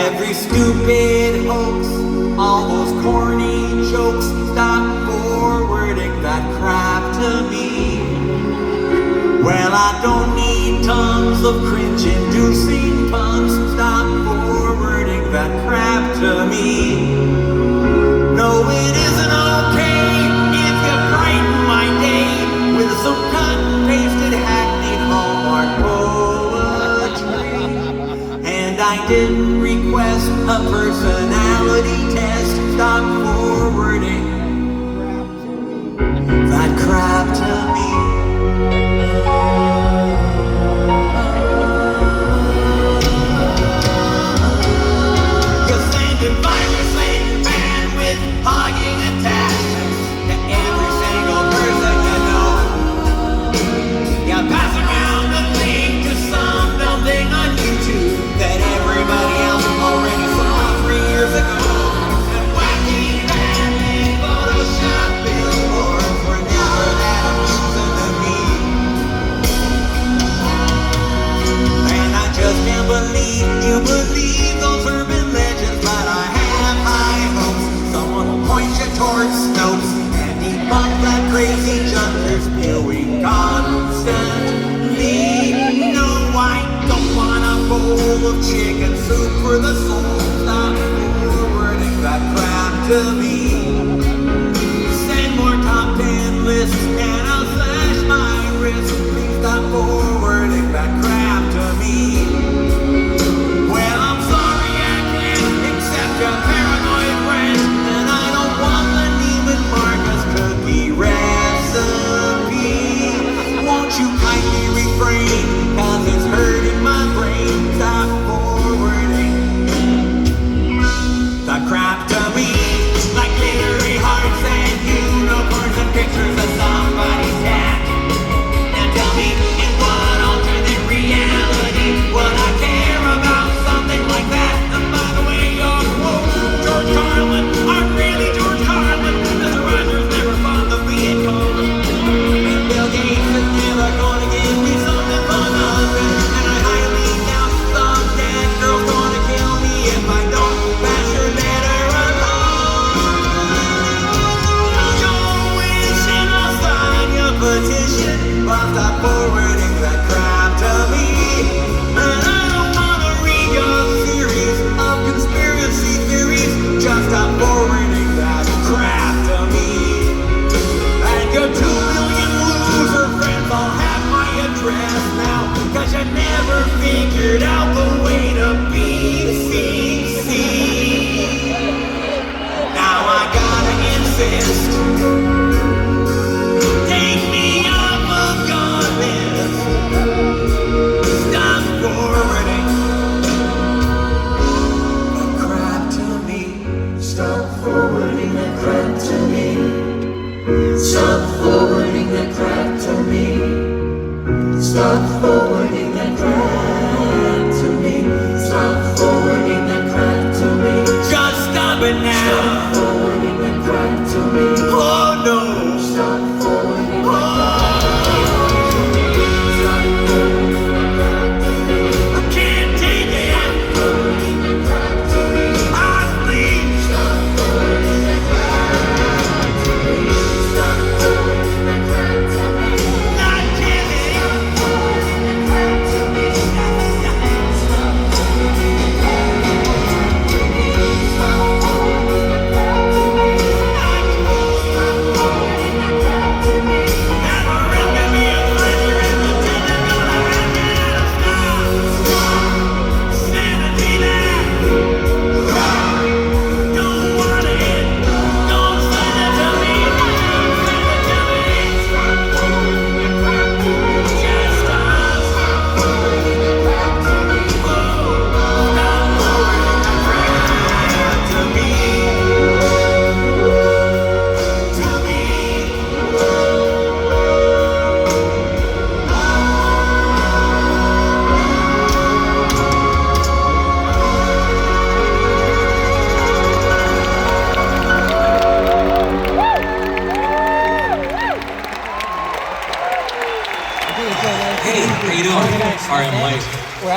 Every stupid hoax, all those corny jokes, stop forwarding that crap to me. Well, I don't need tons of cringe-inducing puns, stop forwarding that crap to me. No, it isn't okay if you brighten my day with some cut-and-pasted hackneyed Hallmark poetry. And I didn't request a personality test, stop forwarding that crap to me. You send a virus-laden bandwidth hogging attachments to every single person you know. You pass around the link to some dumb thing on YouTube that everybody else already saw 3 years ago. And wacky, badly Photoshop billboards were never that amusing to me. And I just can't believe you believe those urban legends, but I have high hopes someone will point you towards Snopes and debunk that crazy junk they're spewing constantly. No, I don't want a bowl of chicken soup for the soul. Stop forwarding that crap to me. Send more top 10 lists and I'll slash my wrist. Please stop forwarding that crap to me. Well, I'm sorry I can't accept your paranoid friend, and I don't want the Neiman Marcus cookie recipe. Won't you kindly refrain, 'cause it's hurting my brain. Stop forwarding the crap to me, like glittery hearts and unicorns and pictures of somebody's cat. Now tell me, it was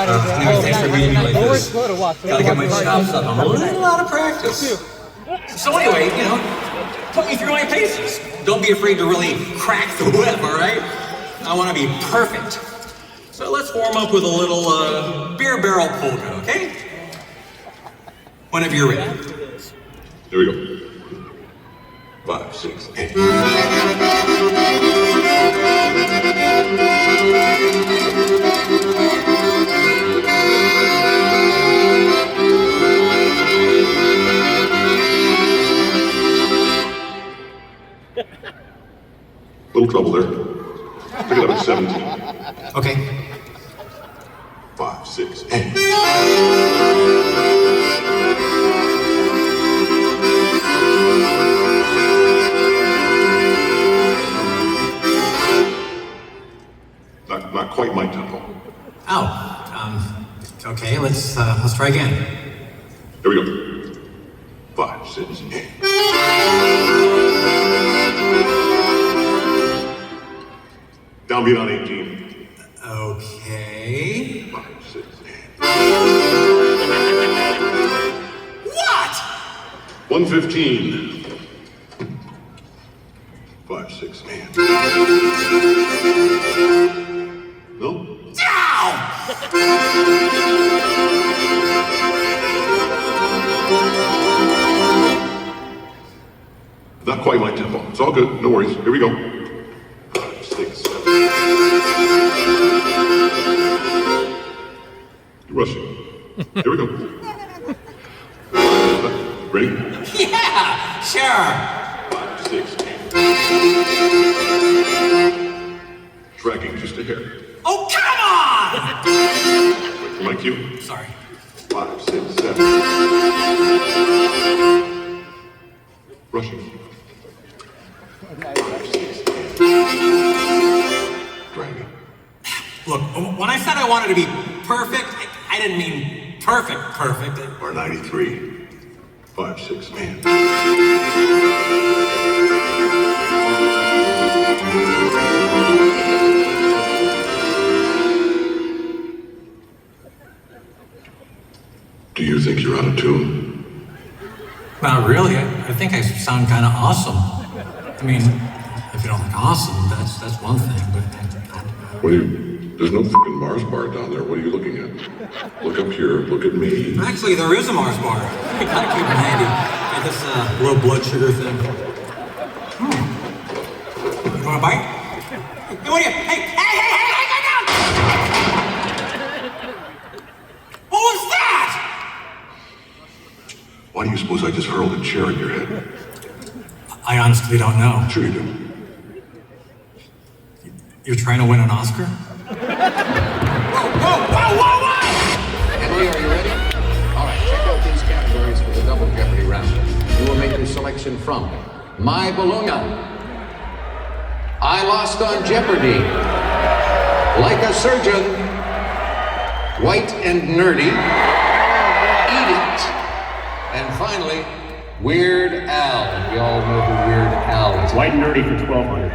Anyway, thanks for meeting me like this. Gotta get my chops up. I'm a little out of practice. So anyway, put me through my paces. Don't be afraid to really crack the whip, all right? I want to be perfect. So let's warm up with a little beer barrel polka, okay? Whenever you're ready. Here we go. 5, 6, 8. Little trouble there. Pick it up at 17. Okay. 5, 6, 8. Not quite my tempo. Oh, okay, let's try again. Here we go. 5, 6, 8. Downbeat on 18. Okay. 5, 6, 8. What? 115. 5, 6, 8. No? Not quite my tempo. It's all good. No worries. Here we go. 5, 6, 7. You're rushing. Here we go. Ready? Yeah, sure. 5, 6, 8. Dragging just a hair. Oh, come on! Wait for my cue. Sorry. 5, 6, 7. Rushing. 5, 6, 8. Dragging. Look, when I said I wanted to be perfect, I didn't mean perfect. Or 93. 5, 6, man. Do you think you're out of tune? Not really. I think I sound kind of awesome. I mean, if you don't like awesome, that's one thing, but... What are you... There's no fucking Mars bar down there. What are you looking at? Look up here. Look at me. Actually, there is a Mars bar. You gotta keep it handy. Get this low blood sugar thing. You want a bite? Hey, what are you... Hey, get down! What was that? Why do you suppose I just hurled a chair at your head? I honestly don't know. Sure you do. You're trying to win an Oscar? Whoa! Emily, are you ready? All right, check out these categories for the Double Jeopardy round. You will make your selection from My Bologna, I Lost on Jeopardy, Like a Surgeon, White and Nerdy, Eat It, and finally, Weird Al. We all know who Weird Al is. White and Nerdy for 1200.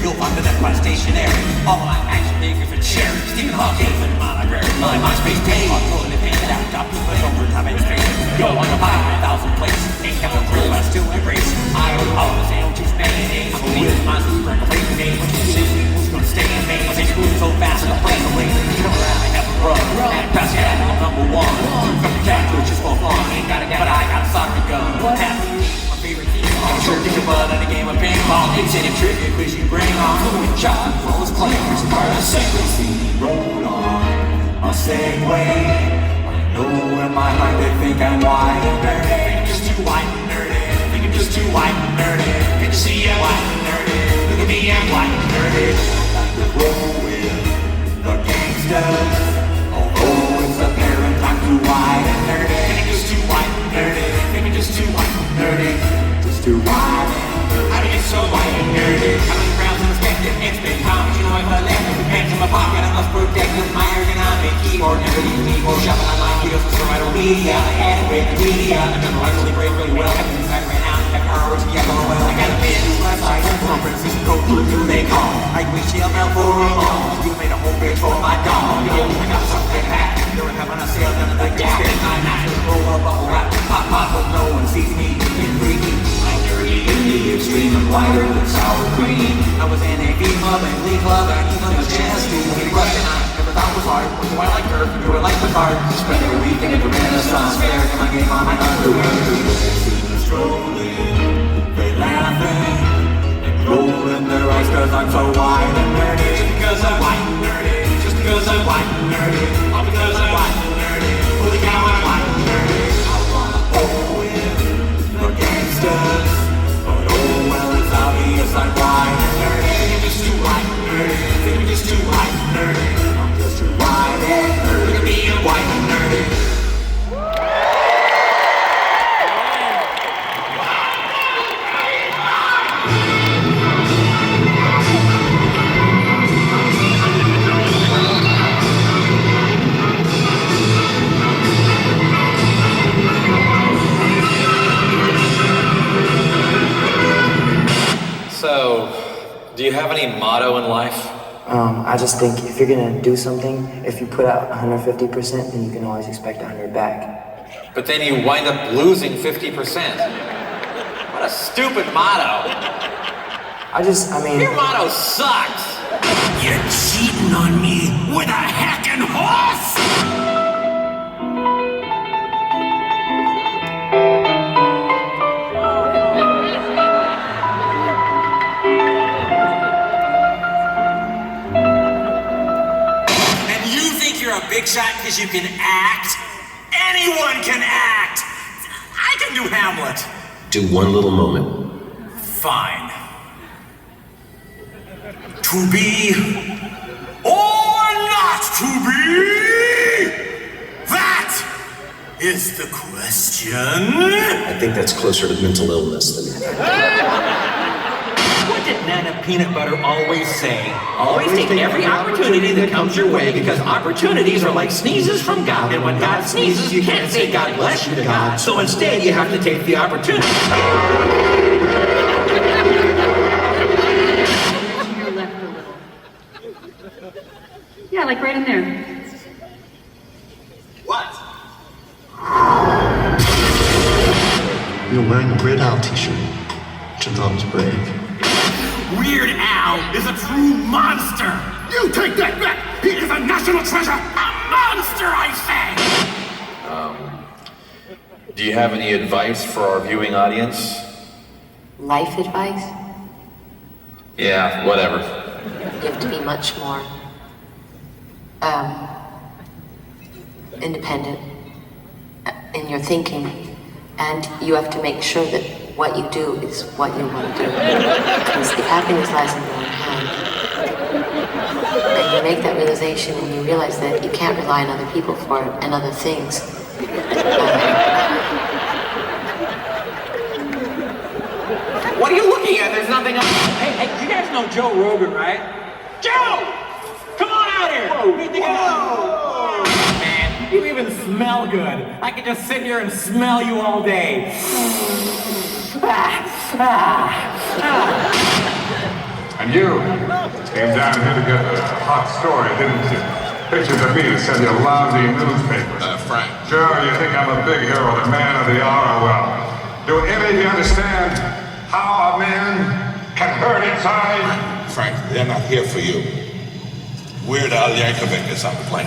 You'll find the net by stationary. All my action figures and shares. Stephen Hawking and my library. My MySpace page. I'm pulling it painted out. Got people over time and space. Go on to 5,000 places. Ain't got no clue, I still embrace. I own all the sandwiches, mayonnaise. I'm with my super great name. What you say? Who's gonna stay in Maine? I say screw so fast and I'm playing away. You know I have a run. And pass cat, I'm number one. From the cat, which is for fun. Ain't got a gun, but I got a soldering gun. Half my favorite team. I'm sure kick your butt in a game of ping pong. It's Send a tribute cause you bring on shot those players. Part of secrecy, roll on a Segway. I know in my heart they think I'm white and dirty. Think I'm just too white and dirty. Think I'm just too white and dirty. Good to see you white and dirty. Look at me, I'm white and dirty. Like to roll with the gangsters. Although it's apparent I'm too white and dirty. Think I'm just too white and dirty. Think I'm just too white and dirty. Just too white and dirty. How do you get so white and dirty? I'm in the grounds unexpected. It's been times, you know if I left with the pants in my pocket, I must protect with my ergonomic keyboard. Never leave keyboard shopping on my wheels with social media. I had it with the media. I memorized really great, really well. Kept in fact right now. Kept courage, yeah, going well. I got a business website and conferences. Go through who they call. I wish they'll now for a long. You made a whole page for my dog. Yo, I got something back. You're a when I sail down to the gap. My national roll up, bubble wrap. Pop, pop, but no one sees me. In freaky. I'm dirty in the extreme and whiter than sour cream. I was in a V-Club and Glee Club and even a jazz team. We rushed and I never thought was hard. Was I like her? You were like the card. Spent every weekend at the Renaissance Fair. And my game on my underwear. Strolling, they laughing and rolling their eyes cause I'm so white and dirty. Just because I'm white and dirty. Just because I'm white and dirty. All because I'm white and dirty. Holy cow, I'm white and dirty. I wanna go with the gangsters. But oh well, it's obvious I'm white and dirty. Think I'm just too white and dirty. Think I'm just too white and dirty. I'm just too white and dirty. Look at me, I'm white and dirty. So, do you have any motto in life? I just think if you're gonna do something, if you put out 150%, then you can always expect 100 back. But then you wind up losing 50%. What a stupid motto. Your motto sucks. You're cheating on me with a heckin' horse! Big shot because you can act. Anyone can act. I can do Hamlet. Do one little moment. Fine. To be or not to be? That is the question. I think that's closer to mental illness than... What did Nana Peanut Butter always say? Always take every opportunity that comes your way because opportunities are like sneezes from God. And when God sneezes, you can't say God bless you to God. So instead, you have to take the opportunity. To your left a little. Yeah, like right in there. What? You're wearing a Weird Al t-shirt, which I thought was brave. Weird Al is a true monster! You take that back! He is a national treasure! A monster, I say! Do you have any advice for our viewing audience? Life advice? Yeah, whatever. You have to be much more independent in your thinking, and you have to make sure that what you do is what you want to do. Because if happiness lies in your own hand, and you make that realization and you realize that you can't rely on other people for it and other things. What are you looking at? There's nothing else. Hey, you guys know Joe Rogan, right? Joe! Come on out here! Whoa, whoa. Man, you even smell good. I could just sit here and smell you all day. And you came down here to get a hot story, didn't you? Pictures of me to sell your lousy newspapers. Frank. Sure, you think I'm a big hero, the man of the hour. Well, do any of you understand how a man can hurt inside? Frank, they're not here for you. Weird Al Yankovic is on the plane.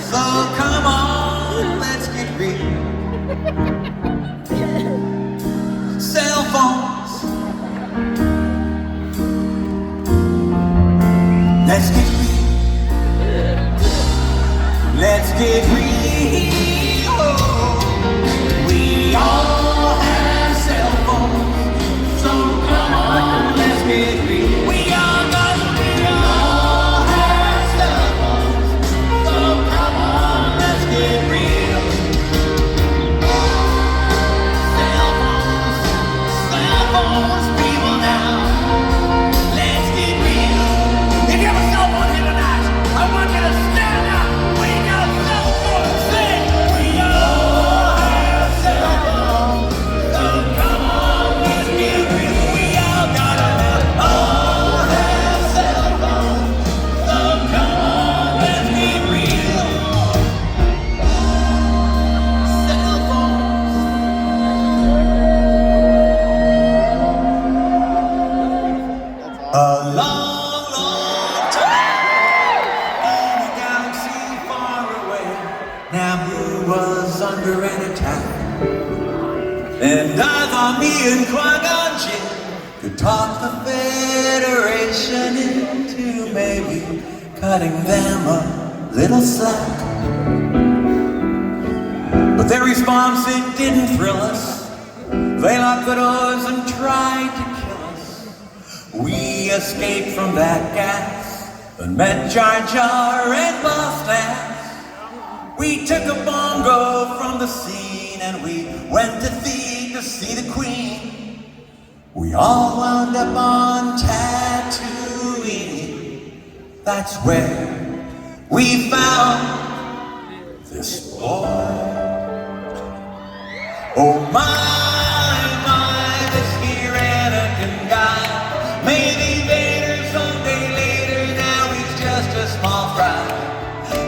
So come on, let's get real. Cell phones. Let's get real. Let's get real. We all have cell phones. So come on, let's get real. We all have cell phones. So come on, let's get real. Cell phones, people now. Let's get real. If you have a cell phone here tonight, I want you to stand up. We got cell phones. Sing. We all have cell phones. So come on, let's get real. We all have cell phones. So come on, let's get real. Cell phones. A long, long time in a galaxy far away, Naboo was under an attack. And I thought me and Qui-Gon Jinn could talk the Federation into maybe cutting them a little slack. But their response, it didn't thrill us. They locked the doors and tried to kill us. We escaped from that gas and met Jar Jar and Boss Nass. We took a bongo from the scene and we went to Theed to see the Queen. We all wound up on Tatooine. That's where we found this boy. Oh my, this here Anakin guy. Maybe Vader someday later, now he's just a small fry.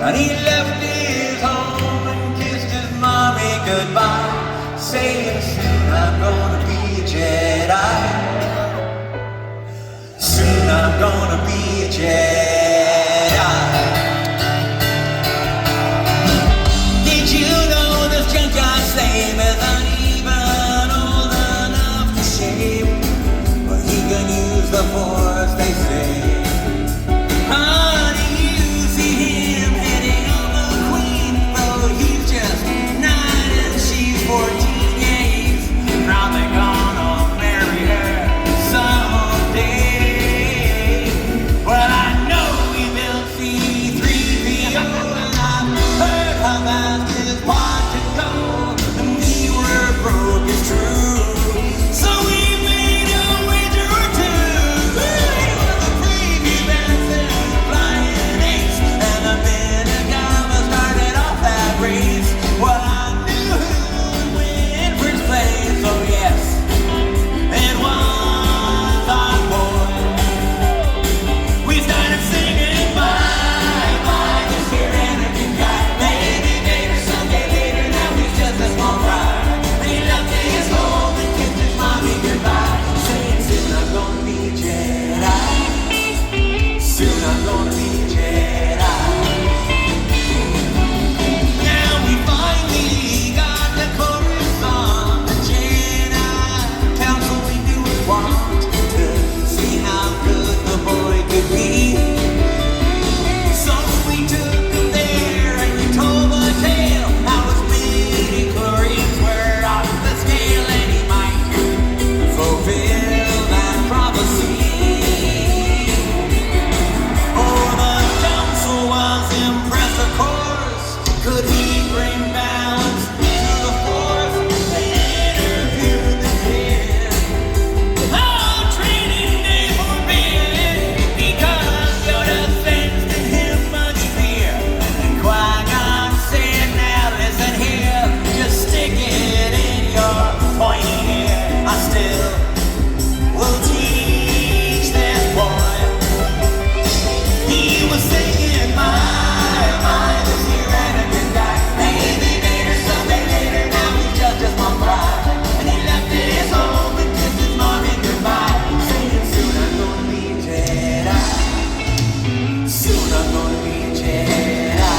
And he left his home and kissed his mommy goodbye, saying soon I'm gonna be a Jedi. Soon I'm gonna be a Jedi. Did you know this junkyard slave isn't even old enough to shave? But he can use the Force, they say. Honey, you see him hitting on the Queen, though he's just 9 and she's 14. Yeah, he's probably gonna marry her someday. Well, I know he built C-3PO, and I've heard how fast his pod can go, and we were broke, it's true. So we made a wager or two. He was a freaky bastard, flying ace, and the minute Gamma started off that race, well, I knew who would win first place. Oh yes, it was our boy. We started singing bye bye, this here Anakin guy. Maybe Vader someday later, now he's just a small fry. And he left his home and kissed his mommy goodbye, saying soon I'm gonna be a Jedi. Soon I'm gonna be a Jedi. Now we finally got the chorus on the Jedi Council. We do want to see how good the boy could be. So we took him there and we told the tale how his midi-chlorians were off the scale, and he might fulfill that prophecy. Oh, the council was impressed, of course. Could he bring balance to the Force? They interviewed the kid. Oh, training day forbid, because Yoda sensed in him much fear. And Qui-Gon said, now listen here, just stick it in your pointy ear. I still will teach this boy. He was singing my, this here Anakin guy. Maybe Vader someday later, now he's just a small fry. And he left his home and kissed his mommy goodbye, saying soon I'm gonna be a Jedi. Soon I'm gonna be a Jedi.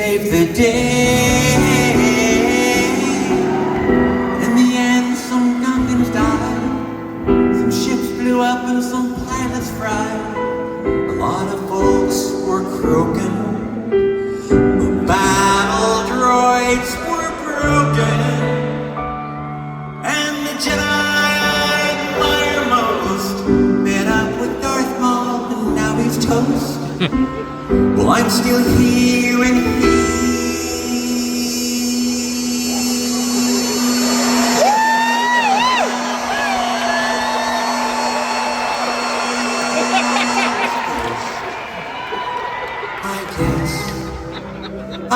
saved the day. In the end, some Gungans died, some ships blew up and some planets fried. A lot of folks were croaking, the battle droids were broken, and the Jedi I admire most met up with Darth Maul and now he's toast. Well, I'm still here and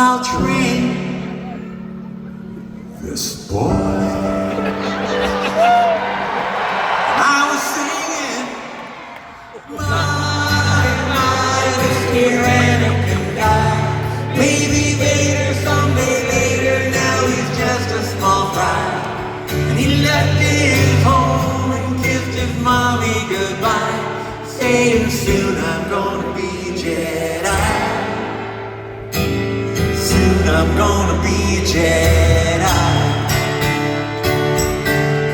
I'll train this boy. I was singing, my, this here Anakin guy. Maybe Vader someday later, now he's just a small fry. And he left his home and kissed his mommy goodbye, saying soon I'm gonna be a Jedi. I'm gonna be a Jedi.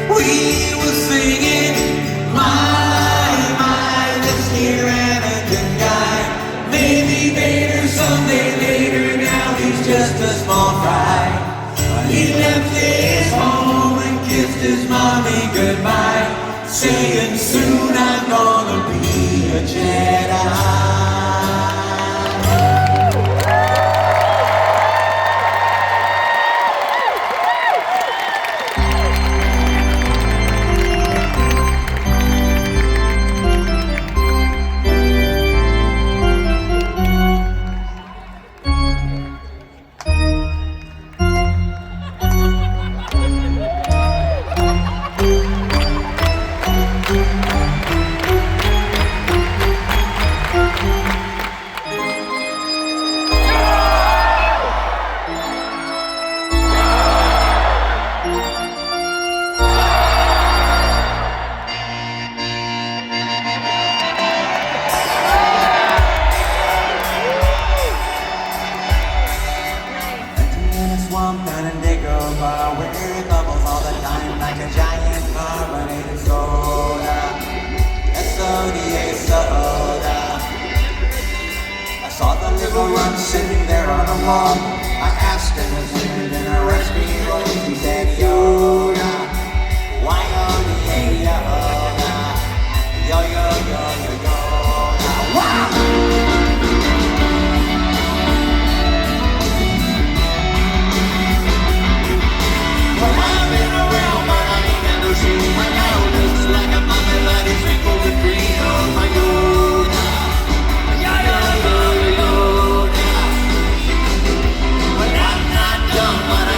We were singing, my, this here Anakin guy. Maybe Vader someday later, now he's just a small fry. He left his home and kissed his mommy goodbye, saying soon I'm gonna be a Jedi. Sitting there on a log, I asked him, was it in a recipe roll? He said, Yoda, why Yoda, Yoda, yo, yo, yo, yo, Yoda, wow! Well, I've been around, but I ain't never seen one now. Looks like a mummy that is sprinkled with green on my Yoda, yo, yo, yo, yo, Yoda. But I'm not dumb, but I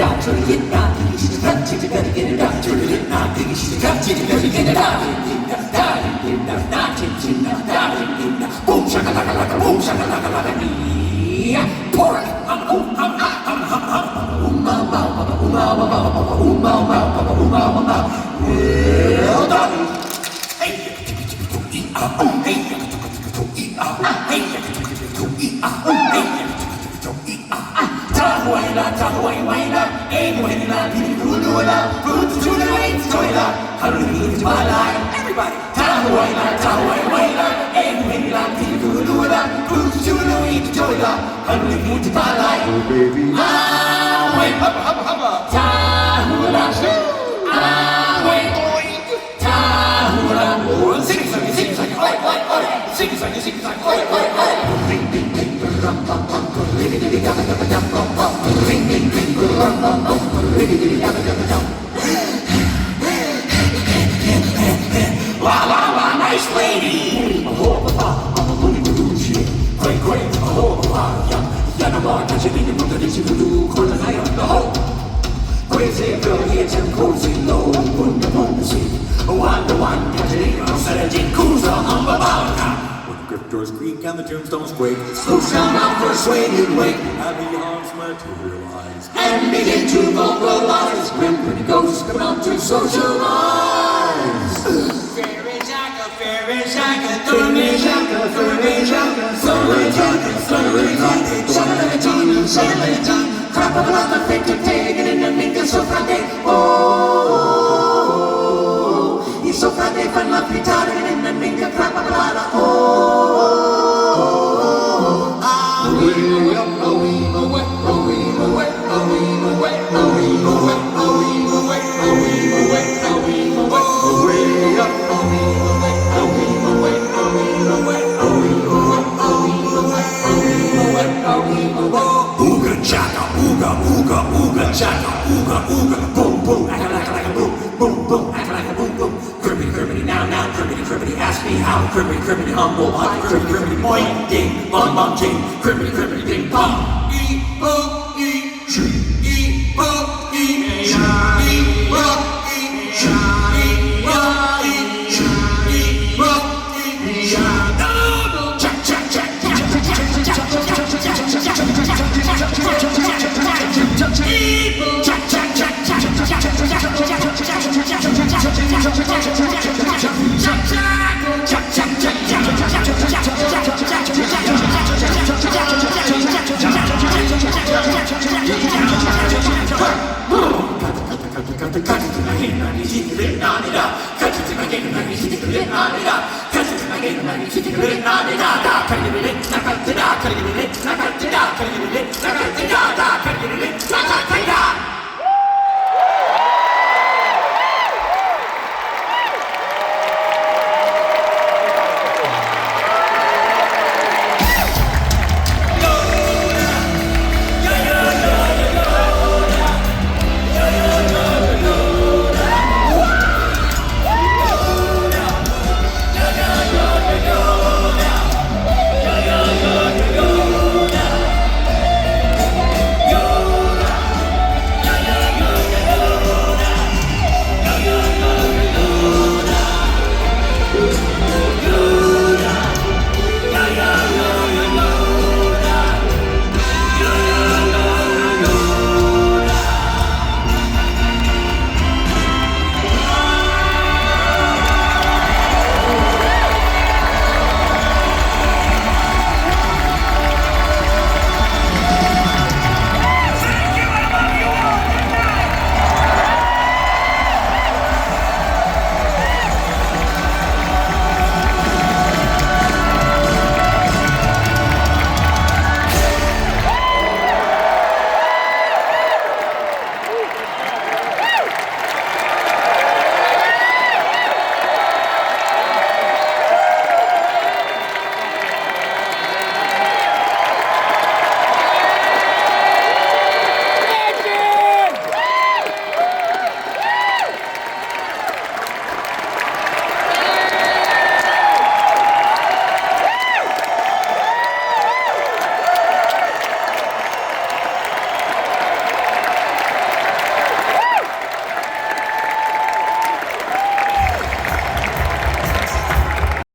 down, turn it down, she's got to get it down, turn it down, she's got to get it down. Boom shakalaka, boom shakalaka, pour it. Well done. Tahuela, tahuela, everybody. Tahuela, tahuela, baby. La la la, nice lady. Crazy girl, it's a cozy low, one, cruiser on the balcony. When cryptors creak and the tombstones quake, Swoosh down out for a swinging wake, happy hearts materialize, and begin to vocalize. When pretty ghosts come out to socialize. Fairy Jacka, Thurry Jacka, crap about the fit to take it in the minka so frate. Oh, he's so frate, fan la pitare in the minka crap about Ooga chaka, ooga, ooga, ooga chaka, ooga, ooga, boom, boom, acca like a boom, boom, boom, acca like a boom, boom. Cribbity, cribbity, now, cribbity, cribbity, ask me how, cribbity, cribbity, humble, high, cribbity, cribbity, boing, ding, bong, bong, ting, cribbity, cribbity, ding, pong, e, boom, e, tree.